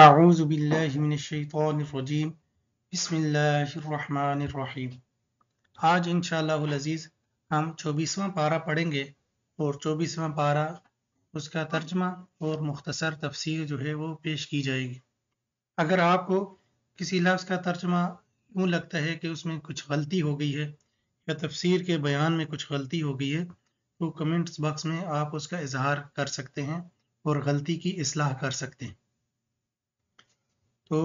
اعوذ باللہ من الشیطان الرجیم بسم اللہ الرحمن الرحیم۔ آج انشاءاللہ العزیز ہم 24واں پارہ پڑھیں گے اور 24واں پارہ اس کا ترجمہ اور مختصر تفسیر جو ہے وہ پیش کی جائے گی۔ اگر آپ کو کسی لفظ کا ترجمہ یوں لگتا ہے کہ اس میں کچھ غلطی ہو گئی ہے یا تفسیر کے بیان میں کچھ غلطی ہو گئی ہے تو کمنٹس باکس میں آپ اس کا اظہار کر سکتے ہیں اور غلطی کی اصلاح کر سکتے ہیں۔ تو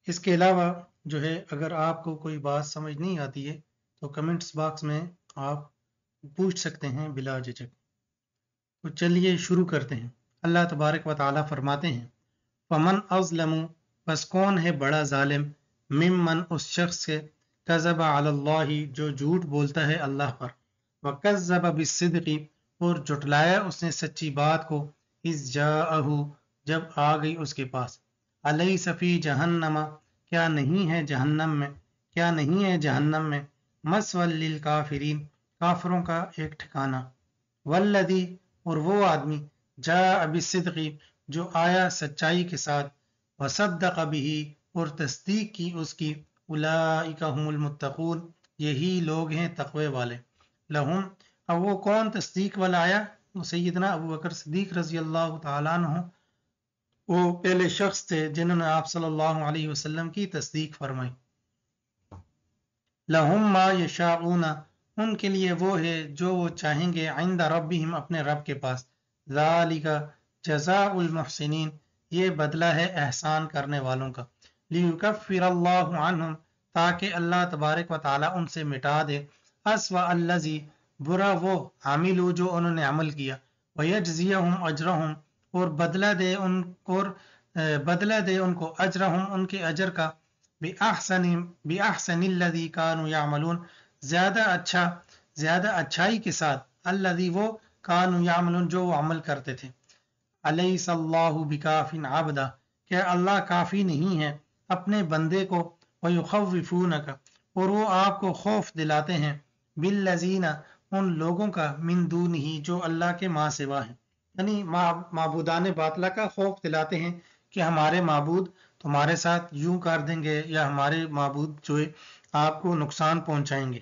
اس کے علاوہ جو ہے اگر آپ کو کوئی بات سمجھ نہیں آتی ہے تو کمنٹس باکس میں آپ پوچھ سکتے ہیں بلا جھجک۔ تو چلیے شروع کرتے ہیں۔ اللہ تبارک و تعالیٰ فرماتے ہیں فمن اظلم، پس کون ہے بڑا ظالم، ممن اس شخص سے کذب علی اللہ جو جھوٹ بولتا ہے اللہ پر، وکذب بالصدق اور جھٹلایا اس نے سچی بات کو، اذ جاءہ جب آ گئی اس کے پاس، الیس فی جہنم کیا نہیں ہے جہنم میں مثوی للکافرین کافروں کا ایک ٹھکانہ، والذی اور وہ آدمی جاء بالصدق جو آیا سچائی کے ساتھ، وصدق بہ اور تصدیق کی اس کی، اولئک هم المتقون یہی لوگ ہیں تقوی والے، لہم اب وہ کون تصدیق والا آیا؟ وہ سیدنا ابو بکر صدیق رضی اللہ تعالیٰ عنہ، وہ پہلے شخص تھے جنہوں نے آپ صلی اللہ علیہ وسلم کی تصدیق فرمائی۔ لہم ما یشاءون ان کے لیے وہ ہے جو وہ چاہیں گے، عند ربہم اپنے رب کے پاس، ذالک جزاء المحسنین یہ بدلہ ہے احسان کرنے والوں کا، لیکفر اللہ عنہم تاکہ اللہ تبارک و تعالیٰ ان سے مٹا دے، اسوأ الذی برا وہ، عملوا جو انہوں نے عمل کیا، ویجزیہم اجرہم اور بدلہ دے ان کو اجرہم ان کے اجر کا، بِأَحْسَنِ الَّذِي كَانُوا يَعْمَلُونَ زیادہ اچھائی کے ساتھ، الذی وہ كانوا يعملون جو وہ عمل کرتے تھے۔ الیس اللہ بکاف عبدا کیا اللہ کافی نہیں ہے اپنے بندے کو، ویخوفونک اور وہ آپ کو خوف دلاتے ہیں، بالذین ان لوگوں کا، من دونہ جو اللہ کے ماں سوا ہیں، یعنی معبودان باطلہ کا خوف دلاتے ہیں کہ ہمارے معبود تمہارے ساتھ یوں کر دیں گے یا ہمارے معبود جو ہے آپ کو نقصان پہنچائیں گے۔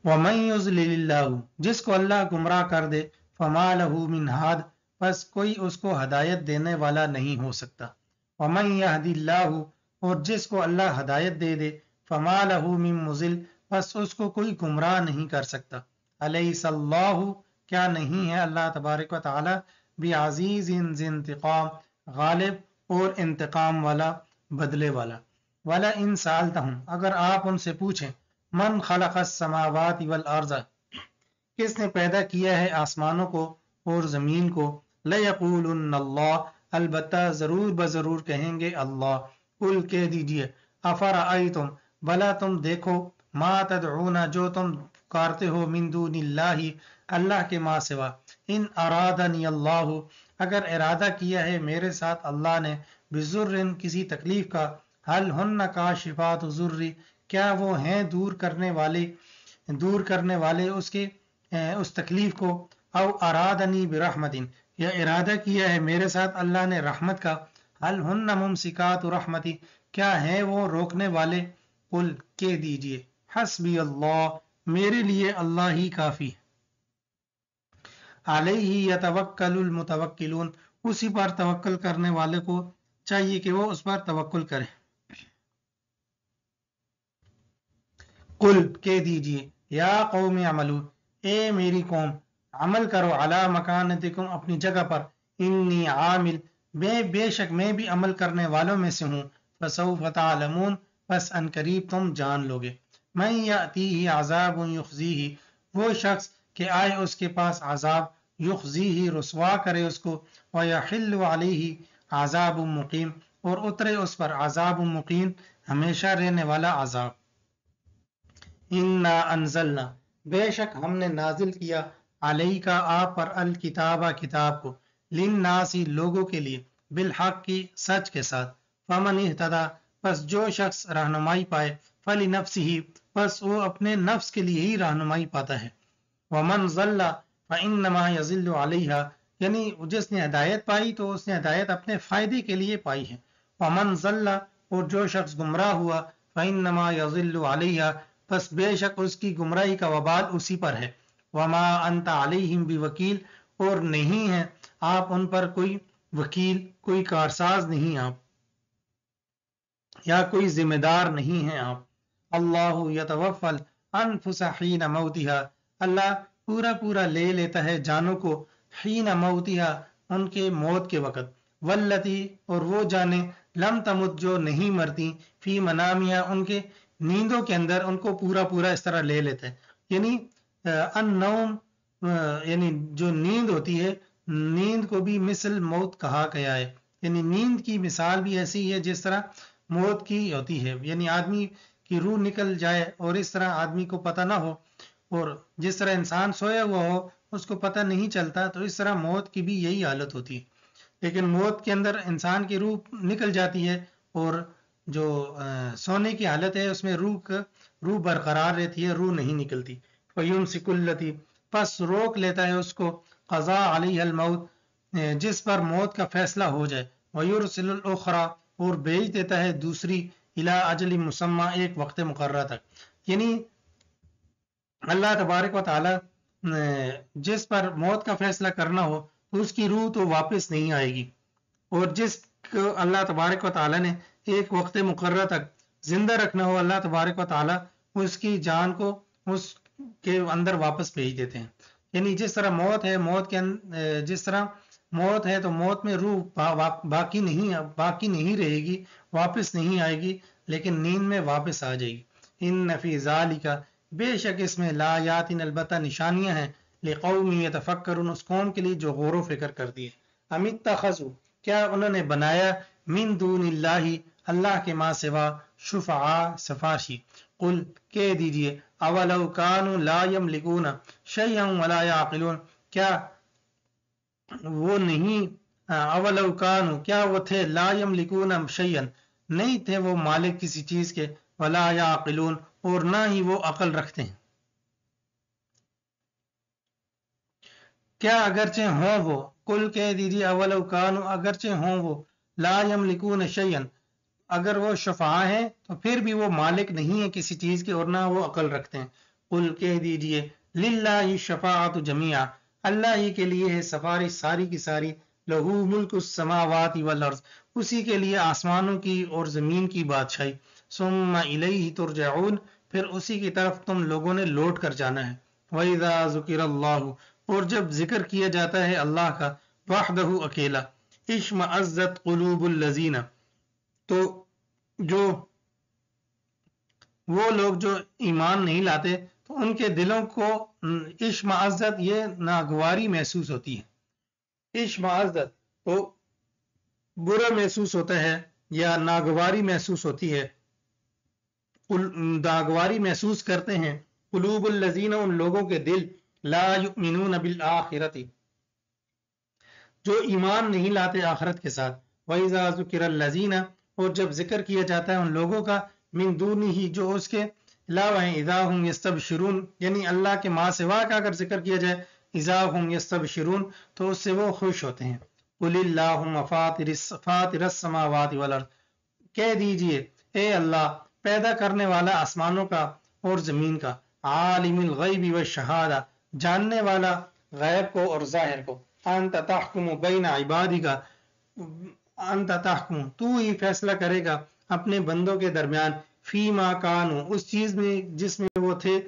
وَمَن يُضْلِلِ اللَّهُ جس کو اللہ گمراہ کر دے، فَمَا لَهُ مِنْ هَادٍ پس کوئی اس کو ہدایت دینے والا نہیں ہو سکتا، وَمَن يَهْدِ اللَّهُ اور جس کو اللہ ہدایت دے دے، فَمَا لَهُ مِن مُضِلٍ پس اس کو کوئی گمراہ نہیں کر سکتا۔ أَلَيْسَ اللَّهُ کیا نہیں ہے اللہ تبارک و تعالی، بعزیز ذی انتقام غالب اور انتقام والا، بدلے والا۔ وَلَئِن سَأَلْتَهُمْ اگر آپ ان سے پوچھیں، من خلق السماوات والارض کس نے پیدا کیا ہے آسمانوں کو اور زمین کو، لَيَقُولُنَّ اللَّهُ البتہ ضرور بضرور کہیں گے اللہ، قل کہہ دیجئے، افرأیتم بلا تم دیکھو، ما تدعون جو تم پکارتے ہو، من دون اللہ اللہ کے ماں سوا، ان ارادنی اللہ اگر ارادہ کیا ہے میرے ساتھ اللہ نے، بضر کسی تکلیف کا، حل ہن کاشفات ضری کیا وہ ہیں دور کرنے والے اس تکلیف کو، او ارادنی برحمت یا ارادہ کیا ہے میرے ساتھ اللہ نے رحمت کا، حل ہن ممسکات رحمتی کیا ہیں وہ روکنے والے، قل کہہ دیجئے، حسبی اللہ میرے لیے اللہ ہی کافی ہے، علیہ یتوکل المتوکلون اسی پر توکل کرنے والے کو چاہیے کہ وہ اس پر توکل کرے۔ قل کہہ دیجئے، یا قوم اعملوا اے میری قوم، عمل کرو، علی مکانتکم اپنی جگہ پر، انی عامل بے شک میں بھی عمل کرنے والوں میں سے ہوں، فسوف تعلمون پس ان قریب تم جان لوگے، من یأتیہ عذاب یخزیہ وہ شخص کہ آئے اس کے پاس عذاب، یخزیہ رسوا کرے اس کو، ویحل علیہ عذاب مقیم اور اترے اس پر عذاب مقیم ہمیشہ رہنے والا عذاب۔ انا انزلنا بے شک ہم نے نازل کیا، علیک آپ پر، الکتابہ کتاب کو، للناس لوگوں کے لیے، بالحق کی سچ کے ساتھ، فمن اہتدی پس جو شخص رہنمائی پائے، فلنفسہ پس وہ اپنے نفس کے لیے ہی رہنمائی پاتا ہے، ومن ضل فانما یضل علیہا یعنی جس نے ہدایت پائی تو اس نے ہدایت اپنے فائدے کے لیے پائی ہے. ومن ضل، اور جو شخص گمراہ ہوا، فإنما يضل علیہا، پس بے شک اس کی گمراہی کا وبال اسی پر ہے. وما انت علیہم بوکیل، اور نہیں ہے آپ ان پر کوئی وکیل، کوئی کارساز نہیں آپ، یا کوئی ذمہ دار نہیں ہیں آپ. اللہ یتوفی الانفس حین موتها، اللہ پورا پورا لے لیتا ہے جانوں کو حین موتها ان کے موت کے وقت. والتی، اور وہ جانیں لم تمت جو نہیں مرتی، فی منامیا ان کے نیندوں کے اندر ان کو پورا پورا اس طرح لے لیتا ہے. یعنی النوم یعنی جو نیند ہوتی ہے، نیند کو بھی مثل موت کہا گیا ہے. یعنی نیند کی مثال بھی ایسی ہے جس طرح موت کی ہوتی ہے، یعنی آدمی کی روح نکل جائے اور اس طرح آدمی کو پتہ نہ ہو، اور جس طرح انسان سویا ہوا ہو اس کو پتہ نہیں چلتا، تو اس طرح موت کی بھی یہی حالت ہوتی ہے. لیکن موت کے اندر انسان کی روح نکل جاتی ہے، اور جو سونے کی حالت ہے اس میں روح برقرار رہتی ہے، روح نہیں نکلتی. فَيُمْسِكُ الَّتِي، پس روک لیتا ہے اس کو، قضا علیہ الموت جس پر موت کا فیصلہ ہو جائے. وَيُرْسِلُ الْأُخْرَى، اور بھیج دیتا ہے دوسری، اِلَىٰ أَجَلٍ مُّسَمًّى ایک وقت مقررہ تک. یعنی اللہ تبارک و تعالی جس پر موت کا فیصلہ کرنا ہو تو اس کی روح تو واپس نہیں آئے گی، اور جس کو اللہ تبارک و تعالی نے ایک وقت مقررہ تک زندہ رکھنا ہو، اللہ تبارک و تعالی اس کی جان کو اس کے اندر واپس بھیج دیتے ہیں. یعنی جس طرح موت ہے، جس طرح موت ہے تو موت میں روح باقی نہیں رہے گی، واپس نہیں آئے گی، لیکن نیند میں واپس آ جائے گی. ان فی ذالک، بے شک اس میں لآیات، البتہ نشانیاں ہیں، لقوم یتفکرون، اس قوم کے لیے جو غور و فکر کرتی ہے. ام اتخذوا، کیا انہوں نے بنایا، من دون اللہ، اللہ کے ماں سوا، شفعاء سفارشی. قل، کہہ دیجئے، اولو کانوا لا یملکون شیئا ولا یعقلون، کیا وہ نہیں، اولو کانوا، کیا وہ تھے، لا یملکون شیئا، نہیں تھے وہ مالک کسی چیز کے، ولا یعقلون، اور نہ ہی وہ عقل رکھتے ہیں. کیا اگرچہ ہوں وہ، کل کہہ دیجیے، اولو کانوا، اگرچہ ہوں وہ، لا یملکون شیئا، اگر وہ شفعاء ہیں تو پھر بھی وہ مالک نہیں ہے کسی چیز کے، اور نہ وہ عقل رکھتے ہیں. قل، کہہ دیجیے، للہ الشفاعۃ جمیعا، اللہ ہی کے لیے ہے سفارش ساری کی ساری. لہو ملک السماوات والارض، اسی کے لیے آسمانوں کی اور زمین کی بادشاہی. ثم الیہ ترجعون، پھر اسی کی طرف تم لوگوں نے لوٹ کر جانا ہے. وَإِذَا ذُكِرَ اللَّهُ، اور جب ذکر کیا جاتا ہے اللہ کا، وحدہ اکیلا، اشمئزت قلوب الذین، تو جو وہ لوگ جو ایمان نہیں لاتے تو ان کے دلوں کو اشمئزت، یہ ناگواری محسوس ہوتی ہے. اشمئزت تو برا محسوس ہوتا ہے یا ناگواری محسوس ہوتی ہے، ناگواری محسوس کرتے ہیں. قلوب الذین، ان لوگوں کے دل، لا یؤمنون بالآخرۃ، جو ایمان نہیں لاتے آخرت کے ساتھ. وَإِذَا ذُكِرَ الَّذِينَ، اور جب ذکر کیا جاتا ہے ان لوگوں کا، من دونہ، جو اس کے علاوہ ہیں، اذا ہم یستبشرون، یعنی اللہ کے ماں سوا کا اگر ذکر کیا جائے، اذا ہم یستبشرون، تو اس سے وہ خوش ہوتے ہیں. قل اللہم فاطر السماوات والارض، کہہ دیجئے، اے اللہ پیدا کرنے والا آسمانوں کا اور زمین کا، عالم الغیب والشہادہ، جاننے والا غیب کو اور ظاہر کو. انت تحکم بین عبادک، انت تحکم، تو ہی فیصلہ کرے گا اپنے بندوں کے درمیان، فیما کانوا، اس چیز میں جس میں وہ تھے،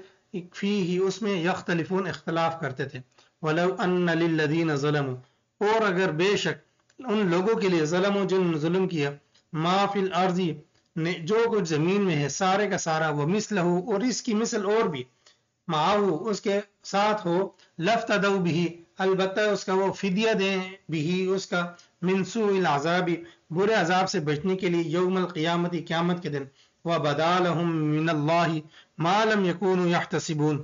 فیہ، اس میں، یختلفون، اختلاف کرتے تھے. ولو ان للذین ظلموا، اور اگر بے شک ان لوگوں کے لیے، ظلموا، جن ظلم کیا، ما فی الارض، جو کچھ زمین میں ہے سارے کا سارا، وہ مثلہ، اور اس کی مثل اور بھی، معاہو، اس کے ساتھ ہو، لفتدوا بھی، البتہ اس کا وہ فدیہ دیں، بھی اس کا، من سوء العذاب، برے عذاب سے بچنے کے لیے، یوم القیامت، قیامت کے دن. وبدا لهم من اللہ ما لم يكونوا يحتسبون،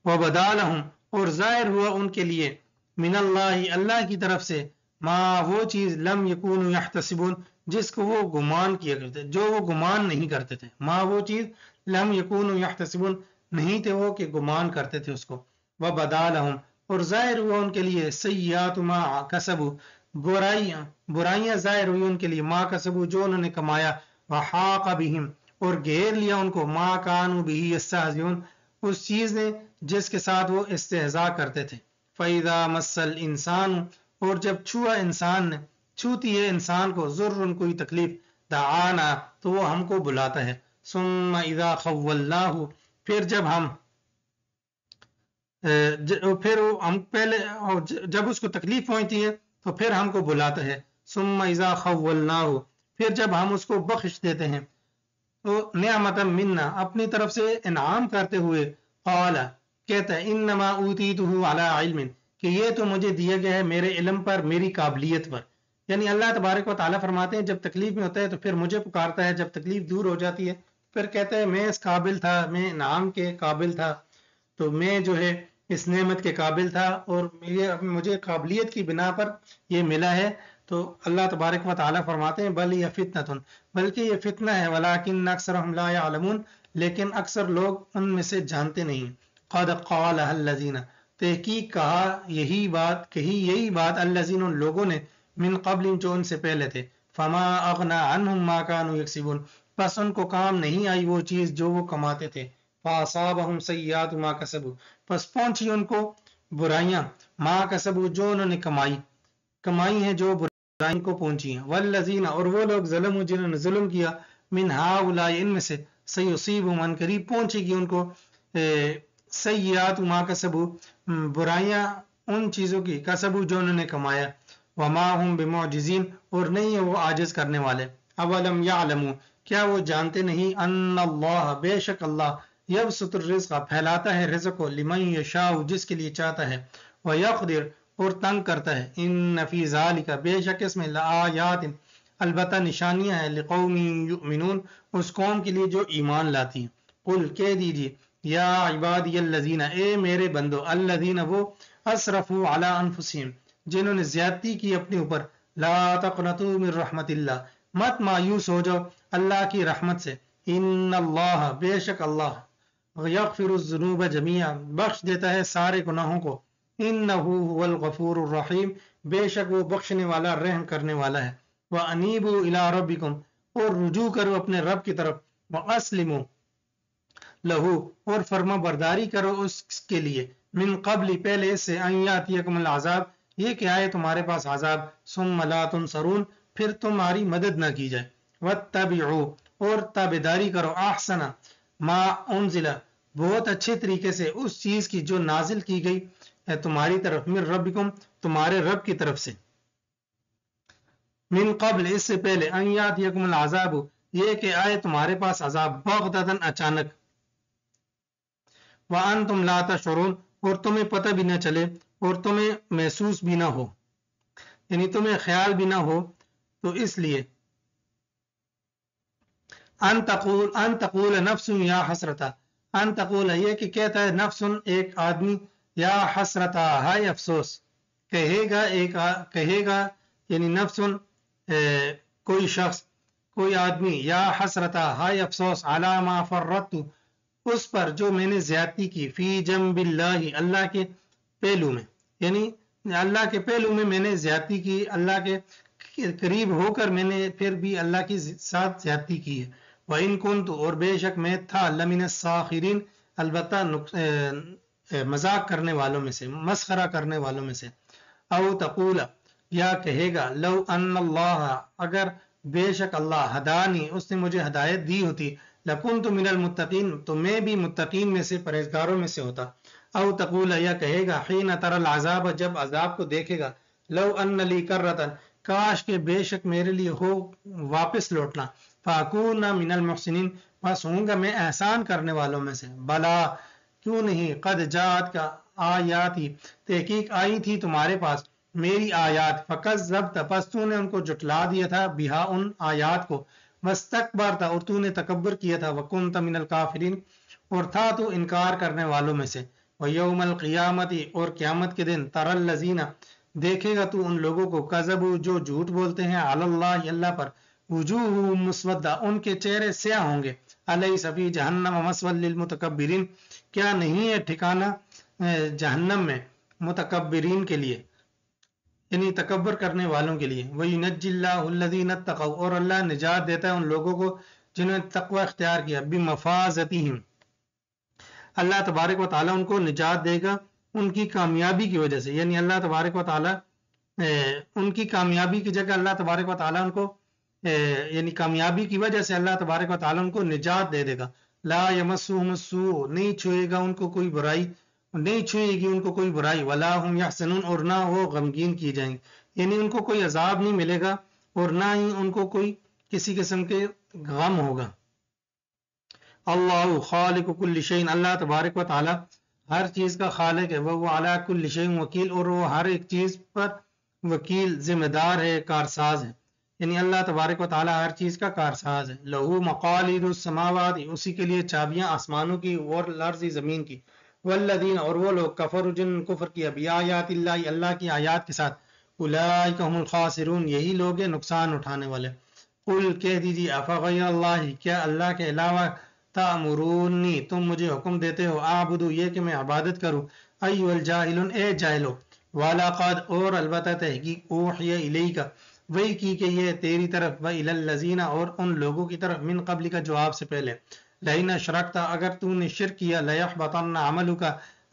وبدا لهم، اور ظاہر ہوا ان کے لیے، من اللہ، اللہ کی طرف سے، ما، وہ چیز، لم يكونوا يحتسبون، جس کو وہ گمان کیا کرتے، جو وہ گمان نہیں کرتے تھے. ما، وہ چیز، لم يكونوا يحتسبون، نہیں تھے وہ کہ گمان کرتے تھے اس کو. وبدا لهم، اور ظاہر ہوا ان کے لیے سیئات ما کسبوا برائیاں ظاہر ہوئی ان کے لیے ما کسبوا جو انہوں نے کمایا، وحاق بہم اور گھیر لیا ان کو ما کانوا بہ یستہزئون اس چیز نے جس کے ساتھ وہ استہزاء کرتے تھے۔ فَإِذَا مَسَّ الْإِنسَانُ اور جب چھوا انسان نے، چھوتی ہے انسان کو ضرر کوئی تکلیف، دعانا تو وہ ہم کو بلاتا ہے، ثم اذا خولناہ پھر جب ہم پہلے جب اس کو تکلیف پہنچتی ہے تو پھر ہم کو بلاتا ہے، ثم اذا خولناہ پھر جب ہم اس کو بخش دیتے ہیں تو نعمت منا اپنی طرف سے انعام کرتے ہوئے، قال کہتا ہے انما اوتیتہ علی علم کہ یہ تو مجھے دیا گیا ہے میرے علم پر، میری قابلیت پر۔ یعنی اللہ تبارک و تعالیٰ فرماتے ہیں جب تکلیف میں ہوتا ہے تو پھر مجھے پکارتا ہے، جب تکلیف دور ہو جاتی ہے پھر کہتا ہے میں اس قابل تھا، میں انعام کے قابل تھا، تو میں جو ہے اس نعمت کے قابل تھا اور مجھے قابلیت کی بنا پر یہ ملا ہے۔ تو اللہ تبارک و تعالیٰ فرماتے ہیں بل یہ فتنۃ بلکہ یہ فتنہ ہے، ولکن اکثرهم لا يعلمون لیکن اکثر لوگ ان میں سے جانتے نہیں۔ قد قالها الذین تحقیق کہی یہی بات الذین ان لوگوں نے من قبل جو ان سے پہلے تھے، فما اغنى عنهم ما كانوا يكسبون بس ان کو کام نہیں آئی وہ چیز جو وہ کماتے تھے، فاصابهم سیئات ما کسبوا پس پہنچی ان کو برائیاں، ما کسبوا جو انہوں نے کمائی ہیں، جو برائیوں کو پہنچی ہیں، والذین اور وہ لوگ ظلموا جنہوں نے ظلم کیا، من ہؤلاء ان میں سے، سیصیبهم ان قریب پہنچے گی ان کو سیئات ما کسبوا برائیاں ان چیزوں کی کسبوا جو انہوں نے کمایا، وما هم بمعجزین اور نہیں ہے وہ عاجز کرنے والے۔ اولم یعلموا کیا وہ جانتے نہیں، ان اللہ بے شک اللہ یبسط الرزق پھیلاتا ہے رزق کو، لمن یشاء جس کے لیے چاہتا ہے، ویقدر اور تنگ کرتا ہے، ان فی ذالک بے شک اس میں لآیات البتہ نشانیاں ہیں، لقوم یؤمنون اس قوم کے لیے جو ایمان لاتی ہیں۔ قل کہہ دیجیے یا عبادی الذین اے میرے بندو، الذین وہ اسرفوا علی انفسہم جنہوں نے زیادتی کی اپنے اوپر، لا تقنطوا من رحمت اللہ مت مایوس ہو جاؤ اللہ کی رحمت سے، ان اللہ بے شک اللہ یغفر الذنوب جميعا بخش دیتا ہے سارے گناہوں کو، انہ هو الغفور الرحیم بے شک وہ بخشنے والا رحم کرنے والا ہے، وانیبوا الی ربکم اور رجوع کرو اپنے رب کی طرف، واسلموا لہو اور فرما برداری کرو اس کے لیے، من قبل پہلے اس سے، ان یاتیکم العذاب یہ کہ آئے تمہارے پاس عذاب، ثم لا تنصرون پھر تمہاری مدد نہ کی جائے، واتبعوا اور تابعداری کرو، احسن ما انزل بہت اچھے طریقے سے اس چیز کی جو نازل کی گئی ہے تمہاری طرف، من ربکم تمہارے رب کی طرف سے، من قبل اس سے پہلے، ان یاتیکم العذاب یہ کہ آئے تمہارے پاس عذاب، بغتۃ اچانک، وانتم لا تشعرون اور تمہیں پتہ بھی نہ چلے اور تمہیں محسوس بھی نہ ہو، یعنی تمہیں خیال بھی نہ ہو، تو اس لیے ان تقول نفس یا حسرتا، ان تقول یہ کہ کہتا ہے نفس ایک آدمی، یا حسرتا ہائے افسوس، کہے گا یعنی نفس کوئی شخص کوئی آدمی، یا حسرتا ہائے افسوس، علی ما فرطت اس پر جو میں نے زیادتی کی، فی جنب اللہ اللہ کے پہلو میں، یعنی اللہ کے پہلو میں نے زیادتی کی، اللہ کے قریب ہو کر میں نے پھر بھی اللہ کے ساتھ زیادتی کی ہے، وَإِن كُنتُ اور بے شک میں تھا، لَمِنَ السَّاخِرِينَ البتہ مذاق کرنے والوں میں سے، مسخرہ کرنے والوں میں سے، او تقول یا کہے گا، لو ان اللہ اگر بے شک اللہ ہدانی اس نے مجھے ہدایت دی ہوتی، لکنت من المتقین تو میں بھی متقین میں سے پرہیزگاروں میں سے ہوتا، او تقول یا کہے گا، حین تر العذاب جب عذاب کو دیکھے گا، لو ان لی کرتن کاش کہ بے شک میرے لیے ہو واپس لوٹنا، فاکون من المحسنین بس ہوں گا میں احسان کرنے والوں میں سے، بلا کیوں نہیں، قد جات کا آیات ہی تحقیق آئی تھی تمہارے پاس میری آیات، فکذبت پس تو نے ان کو جھٹلا دیا تھا، بہا ان آیات کو، واستکبرت اور تو نے تکبر کیا تھا، وکنت من الکافرین اور تھا تو انکار کرنے والوں میں سے، ویوم القیامت اور قیامت کے دن، تر الذین دیکھے گا تو ان لوگوں کو، کذبوا جو جھوٹ بولتے ہیں، علی اللہ اللہ پر، وجوہ مسودہ ان کے چہرے سیاہ ہوں گے، الیس فی جہنم مثوی للمتکبرین کیا نہیں ہے ٹھکانہ جہنم میں متکبرین کے لیے یعنی تکبر کرنے والوں کے لیے، وَيُنَجِّ اللَّهُ الَّذِينَ اتَّقَوْا اور اللہ نجات دیتا ہے ان لوگوں کو جنہوں نے تقوی اختیار کیا، بِمَفَازَتِهِمْ اللہ تبارک و تعالیٰ ان کو نجات دے گا ان کی کامیابی کی وجہ سے، یعنی اللہ تبارک و تعالیٰ ان کی کامیابی کی جگہ اللہ تبارک و تعالیٰ ان کو یعنی کامیابی کی وجہ سے اللہ تبارک و تعالیٰ ان کو نجات دے دے گا، لا یمسہم السوء نہیں چھوئے گا ان کو کوئی برائی، نہیں چھوئے گی ان کو کوئی برائی، ولا ہم یحزنون اور نہ وہ غمگین کیے جائیں گے، یعنی ان کو کوئی عذاب نہیں ملے گا اور نہ ہی ان کو کوئی کسی قسم کے غم ہوگا۔ اللہ خالق کل شیء اللہ تبارک و تعالی ہر چیز کا خالق ہے، وہ علی کل شیء وکیل اور وہ ہر ایک چیز پر وکیل ذمہ دار ہے، کارساز ہے، یعنی اللہ تبارک و تعالی ہر چیز کا کارساز ہے۔ لہو مقالید السماوات اسی کے لیے چابیاں آسمانوں کی اور الارض زمین کی، والذین اور وہ لوگ کفر جن کفر کیا بیاات اللہ اللہ کی آیات کے ساتھ، اولئک هم الخاسرون یہی لوگ ہیں نقصان اٹھانے والے۔ قل کہہ دیجیے افغیر اللہ کیا اللہ کے علاوہ تأمرونی تم مجھے حکم دیتے ہو اعبدو یہ کہ میں عبادت کروں، ایو الجاہلون اے جاہلو، وَلَقَدْ اور البتہ تحقیق اوحی الیک وہی کی کہ یہ تیری طرف وَإِلَى الَّذِينَ اور ان لوگوں کی طرف من قبل کا جواب سے پہلے، لئن اشرکت اگر تو نے شرک کیا لیحبطن عملک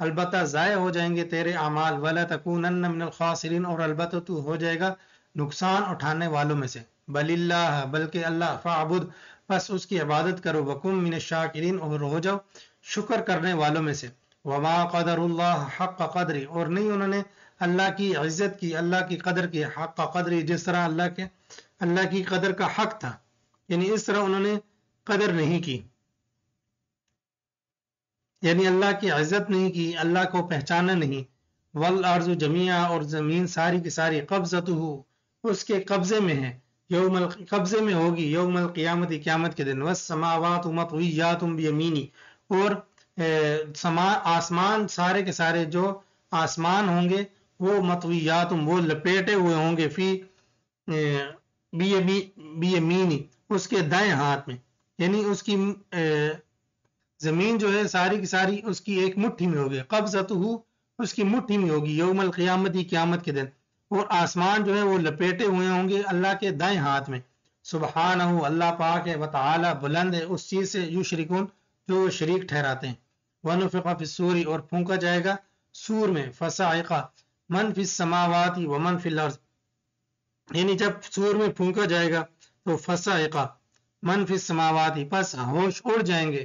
البتہ ضائع ہو جائیں گے تیرے اعمال، وَلَتَكُونَنَّ مِنَ الْخَاسِرِينَ اور البتہ تو ہو جائے گا نقصان اٹھانے والوں میں سے، بل اللہ بلکہ اللہ فاعبد بس اس کی عبادت کرو، وَكُن مِنَ الشَّاكِرِينَ اور ہو جاؤ شکر کرنے والوں میں سے، وَمَا قَدَرُ اللَّهَ حَقَّ قَدْرِ اور نہیں انہوں نے اللہ کی عزت کی اللہ کی قدر کی، حق قدر جس طرح اللہ کی قدر کا حق تھا، یعنی اس طرح انہوں نے قدر نہیں کی، یعنی اللہ کی عزت نہیں کی، اللہ کو پہچانا نہیں۔ والارض جمیعا اور زمین ساری کی ساری قبضتہ اس کے قبضے میں ہے، قبضے میں ہوگی یوم القیامت قیامت کے دن، والسماوات مطویات بیمینی اور آسمان سارے کے سارے جو آسمان ہوں گے وہ مطویات وہ لپیٹے ہوئے ہوں گے فی بیمینی اس کے دائیں ہاتھ میں، یعنی اس کی زمین جو ہے ساری کی ساری اس کی ایک مٹھی میں ہوگی، قبضتہ اس کی مٹھی میں ہوگی یوم القیامت قیامت کے دن، اور آسمان جو ہے وہ لپیٹے ہوئے ہوں گے اللہ کے دائیں ہاتھ میں، سبحانہ اللہ پاک ہے، وتعالی بلند ہے اس چیز سے یشرکون جو وہ شریک ٹھہراتے ہیں۔ ونفخ فی الصور اور پھونکا جائے گا سور میں، فصعق من فی السماوات ومن فی الارض یعنی جب سور میں پھونکا جائے گا تو فصعق من فی السماوات پس ہوش اڑ جائیں گے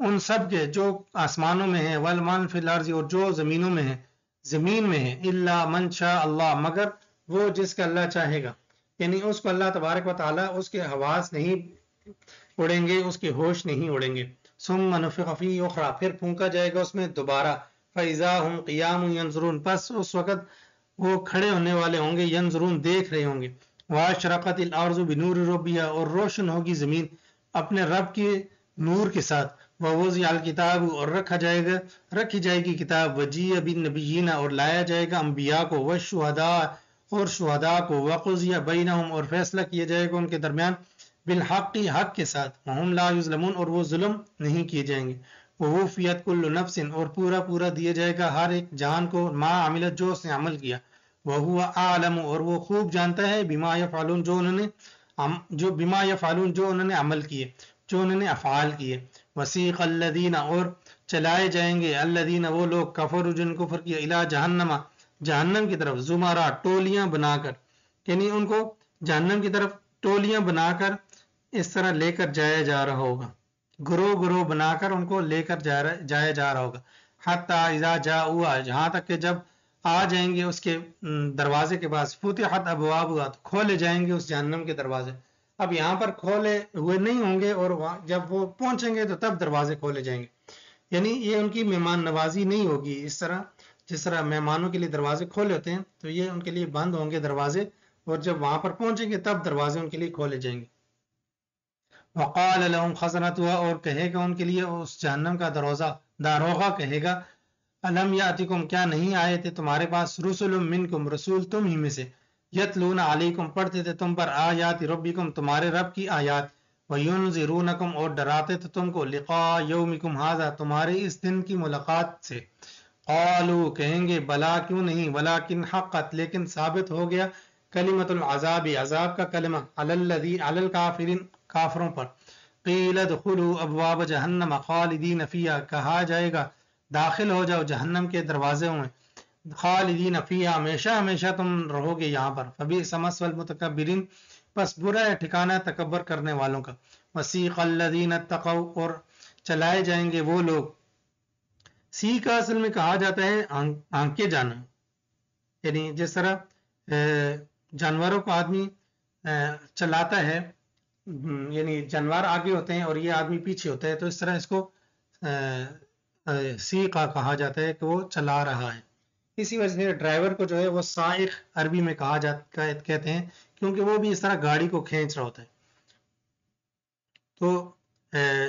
ان سب کے جو آسمانوں میں ہیں، والمن فی الارض اور جو زمینوں میں ہیں زمین میں ہے، الا من شاء اللہ مگر وہ جس کا اللہ چاہے گا، یعنی اس کو اللہ تبارک و تعالی اس کے حواس نہیں اڑیں گے، اس کے ہوش نہیں اڑیں گے۔ ثم نفخ فیہ اخری پھر پھونکا جائے گا اس میں دوبارہ، فاذا هم قیام ینظرون پس اس وقت وہ کھڑے ہونے والے ہوں گے، ینظرون دیکھ رہے ہوں گے، واشرقت الارض بنور ربها اور روشن ہوگی زمین اپنے رب کے نور کے ساتھ، ووضع الکتاب اور رکھی جائے گی کتاب، وجیء بالنبیین اور لایا جائے گا انبیاء کو، والشہداء اور شہداء کو، وقضی بینہم اور فیصلہ کیا جائے گا ان کے درمیان، بالحق حق کے ساتھ، وہم لا یظلمون اور وہ ظلم نہیں کیے جائیں گے، ووفیت کل نفس اور پورا دیا جائے گا ہر ایک جان کو، ما عملت جو اس نے عمل کیا، وہو اعلم اور وہ خوب جانتا ہے، بما یفعلون جو انہوں نے عمل کیے، جو انہوں نے افعال کیے۔ وسیق الذین اور چلائے جائیں گے الذین وہ لوگ کفروا جن کفر کیا، الی جہنم کی طرف، زمرہ ٹولیاں بنا کر، یعنی ان کو جہنم کی طرف ٹولیاں بنا کر اس طرح لے کر جایا جا رہا ہوگا، گروہ بنا کر ان کو لے کر جایا جا رہا ہوگا، حتی اذا جاؤہا جہاں تک کہ جب آ جائیں گے اس کے دروازے کے پاس، فتحت ابوابہا تو کھولے جائیں گے اس جہنم کے دروازے، اب یہاں پر کھولے ہوئے نہیں ہوں گے اور جب وہ پہنچیں گے تو تب دروازے کھولے جائیں گے، یعنی یہ ان کی مہمان نوازی نہیں ہوگی اس طرح جس طرح مہمانوں کے لیے دروازے کھولے ہوتے ہیں، تو یہ ان کے لیے بند ہوں گے دروازے، اور جب وہاں پر پہنچیں گے تب دروازے ان کے لیے کھولے جائیں گے۔ وقال لهم خزنتها اور کہے گا ان کے لیے اس جہنم کا داروغہ کہے گا، الم یاتکم کیا نہیں آئے تھے تمہارے پاس، رسل منکم رسول تم ہی میں سے، یتلون علیکم پڑھتے تھے تم پر، آیات ربکم تمہارے رب کی آیات، وینذرونکم اور ڈراتے تھے تم کو، لقاء یومکم ھذا تمہارے اس دن کی ملاقات سے، قالو کہیں گے بلا کیوں نہیں ولیکن حقت لیکن ثابت ہو گیا کلمت العذاب عذاب کا کلمہ علی الکافرین کافروں پر قیل ادخلوا ابواب جہنم خالدین فیہا کہا جائے گا داخل ہو جاؤ جہنم کے دروازوں میں خالدین فیہا ہمیشہ ہمیشہ تم رہو گے یہاں پر فبئس مثوى المتکبرین پس برا ہے ٹھکانہ تکبر کرنے والوں کا وسیق الذین اتقوا اور چلائے جائیں گے وہ لوگ سی کا اصل میں کہا جاتا ہے آنکھ کے جانا یعنی جس طرح جانوروں کو آدمی چلاتا ہے یعنی جانور آگے ہوتے ہیں اور یہ آدمی پیچھے ہوتا ہے تو اس طرح اس کو سی کا کہا جاتا ہے کہ وہ چلا رہا ہے اسی وجہ سے ڈرائیور کو جو ہے وہ سائق عربی میں کہا جاتا کہتے ہیں کیونکہ وہ بھی اس طرح گاڑی کو کھینچ رہا ہوتا ہے تو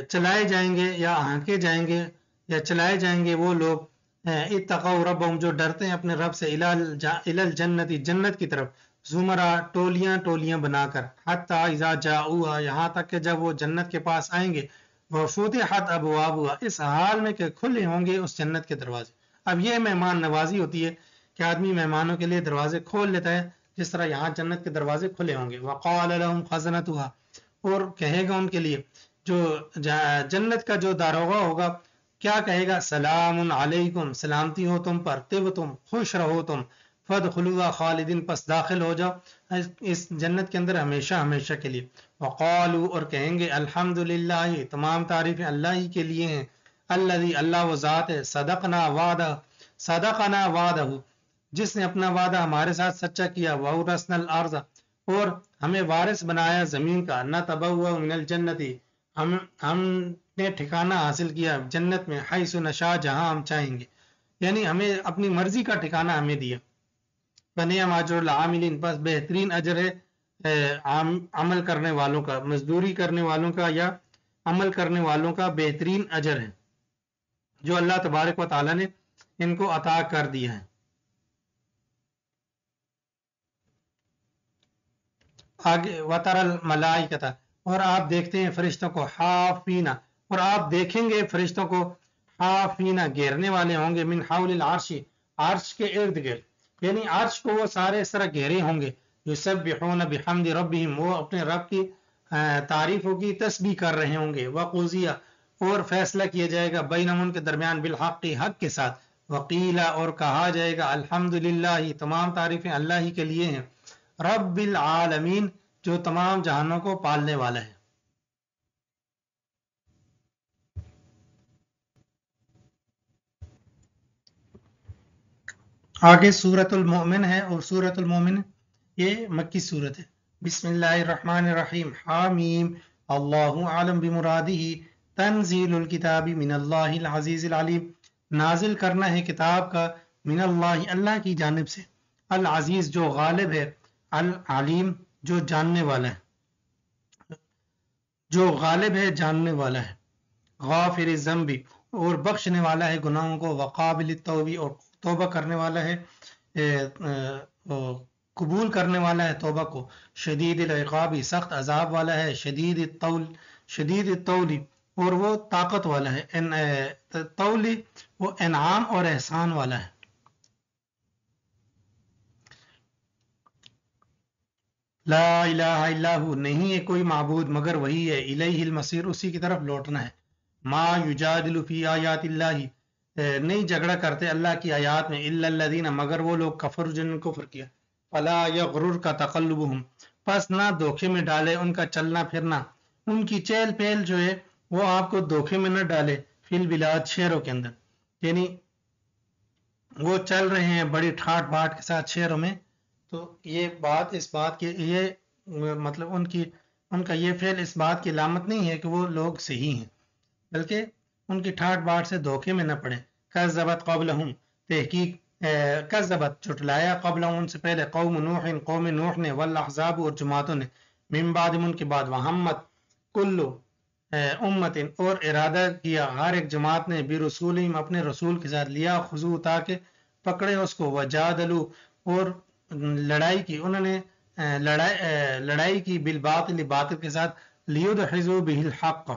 چلائے جائیں گے یا ہانکے جائیں گے یا چلائے جائیں گے وہ لوگ اتقوا ربهم جو ڈرتے ہیں اپنے رب سے الی الجنت جنت کی طرف زمرہ ٹولیاں ٹولیاں بنا کر حتی اذا جاؤها یہاں تک کہ جب وہ جنت کے پاس آئیں گے وفتحت ابوابها اس حال میں کہ کھلے ہوں گے اس جنت کے دروازے اب یہ مہمان نوازی ہوتی ہے کہ آدمی مہمانوں کے لیے دروازے کھول لیتا ہے جس طرح یہاں جنت کے دروازے کھلے ہوں گے وقال لهم خزنتها اور کہے گا ان کے لیے جو جنت کا جو داروغہ ہوگا کیا کہے گا سلام علیکم سلامتی ہو تم پر طبتم خوش رہو تم فادخلوها خالدین پس داخل ہو جاؤ اس جنت کے اندر ہمیشہ ہمیشہ کے لیے وقالوا اور کہیں گے الحمدللہ تمام تعریفیں اللہ ہی کے لیے ہیں الذی اللہ وہ ذات ہے صدقنا وعدہ جس نے اپنا وعدہ ہمارے ساتھ سچا کیا وورثنا الارض اور ہمیں وارث بنایا زمین کا نتبوأ من الجنت ہم نے ٹھکانہ حاصل کیا جنت میں حیث نشاء جہاں ہم چاہیں گے یعنی ہمیں اپنی مرضی کا ٹھکانہ ہمیں دیا بنعم اجر العاملین بس بہترین اجر ہے عمل کرنے والوں کا مزدوری کرنے والوں کا یا عمل کرنے والوں کا بہترین اجر ہے جو اللہ تبارک و تعالی نے ان کو عطا کر دیا ہے آگے وتر الملائکۃ اور آپ دیکھتے ہیں فرشتوں کو حافینا اور آپ دیکھیں گے فرشتوں کو حافینا گھیرنے والے ہوں گے من حول العرش عرش کے ارد گرد یعنی عرش کو وہ سارے اس طرح گھیرے ہوں گے یسبحون بحمد ربہم وہ اپنے رب کی تعریفوں کی تسبیح کر رہے ہوں گے وقضی اور فیصلہ کیا جائے گا بینہم ان کے درمیان بالحق حق کے ساتھ وقیلا اور کہا جائے گا الحمدللہ تمام تعریفیں اللہ ہی کے لیے ہیں رب العالمین جو تمام جہانوں کو پالنے والا ہے آگے سورۃ المؤمن ہے اور سورۃ المؤمن یہ مکی سورت ہے بسم اللہ الرحمن الرحیم حامیم اللہ عالم بمرادہ تنزیل الکتاب من اللہ العزیز العلیم نازل کرنا ہے کتاب کا من اللہ اللہ کی جانب سے العزیز جو غالب ہے العلیم جو جاننے والا ہے جو غالب ہے جاننے والا ہے غافر الذنب اور بخشنے والا ہے گناہوں کو وقابل التوب اور توبہ کرنے والا ہے قبول کرنے والا ہے توبہ کو شدید العقاب سخت عذاب والا ہے شدید الطول اور وہ طاقت والا ہے طول وہ انعام اور احسان والا ہے لا الہ الا ہو نہیں ہے کوئی معبود مگر وہی ہے الیہ المصیر اسی کی طرف لوٹنا ہے ما یجادل فی آیات اللہ نہیں جھگڑا کرتے اللہ کی آیات میں الا الذین مگر وہ لوگ کفر جن نے کفر کیا فلا یغررک تقلبهم پس نہ دھوکے میں ڈالے ان کا چلنا پھرنا ان کی چہل پہل جو ہے وہ آپ کو دھوکے میں نہ ڈالے فی البلاد شہروں کے اندر یعنی وہ چل رہے ہیں بڑی ٹھاٹ باٹ کے ساتھ شہروں میں تو یہ بات اس بات کی یہ مطلب ان کا یہ فعل اس بات کی علامت نہیں ہے کہ وہ لوگ صحیح ہیں بلکہ ان کی ٹھاٹ باٹ سے دھوکے میں نہ پڑے کذبت قبلہم تحقیق کذبت جھٹلایا قبلہم ان سے پہلے قوم نوح نے والاحزاب اور جماعتوں نے من بعد ان کے بعد وہمت کلو امت اور ارادہ کیا ہر ایک جماعت نے برسولہم اپنے رسول کے ساتھ لیا خذو تاکہ پکڑے اس کو وجادلو اور لڑائی کی انہوں نے لڑائی کی بالباطل باطل کے ساتھ لیدحضوا به الحق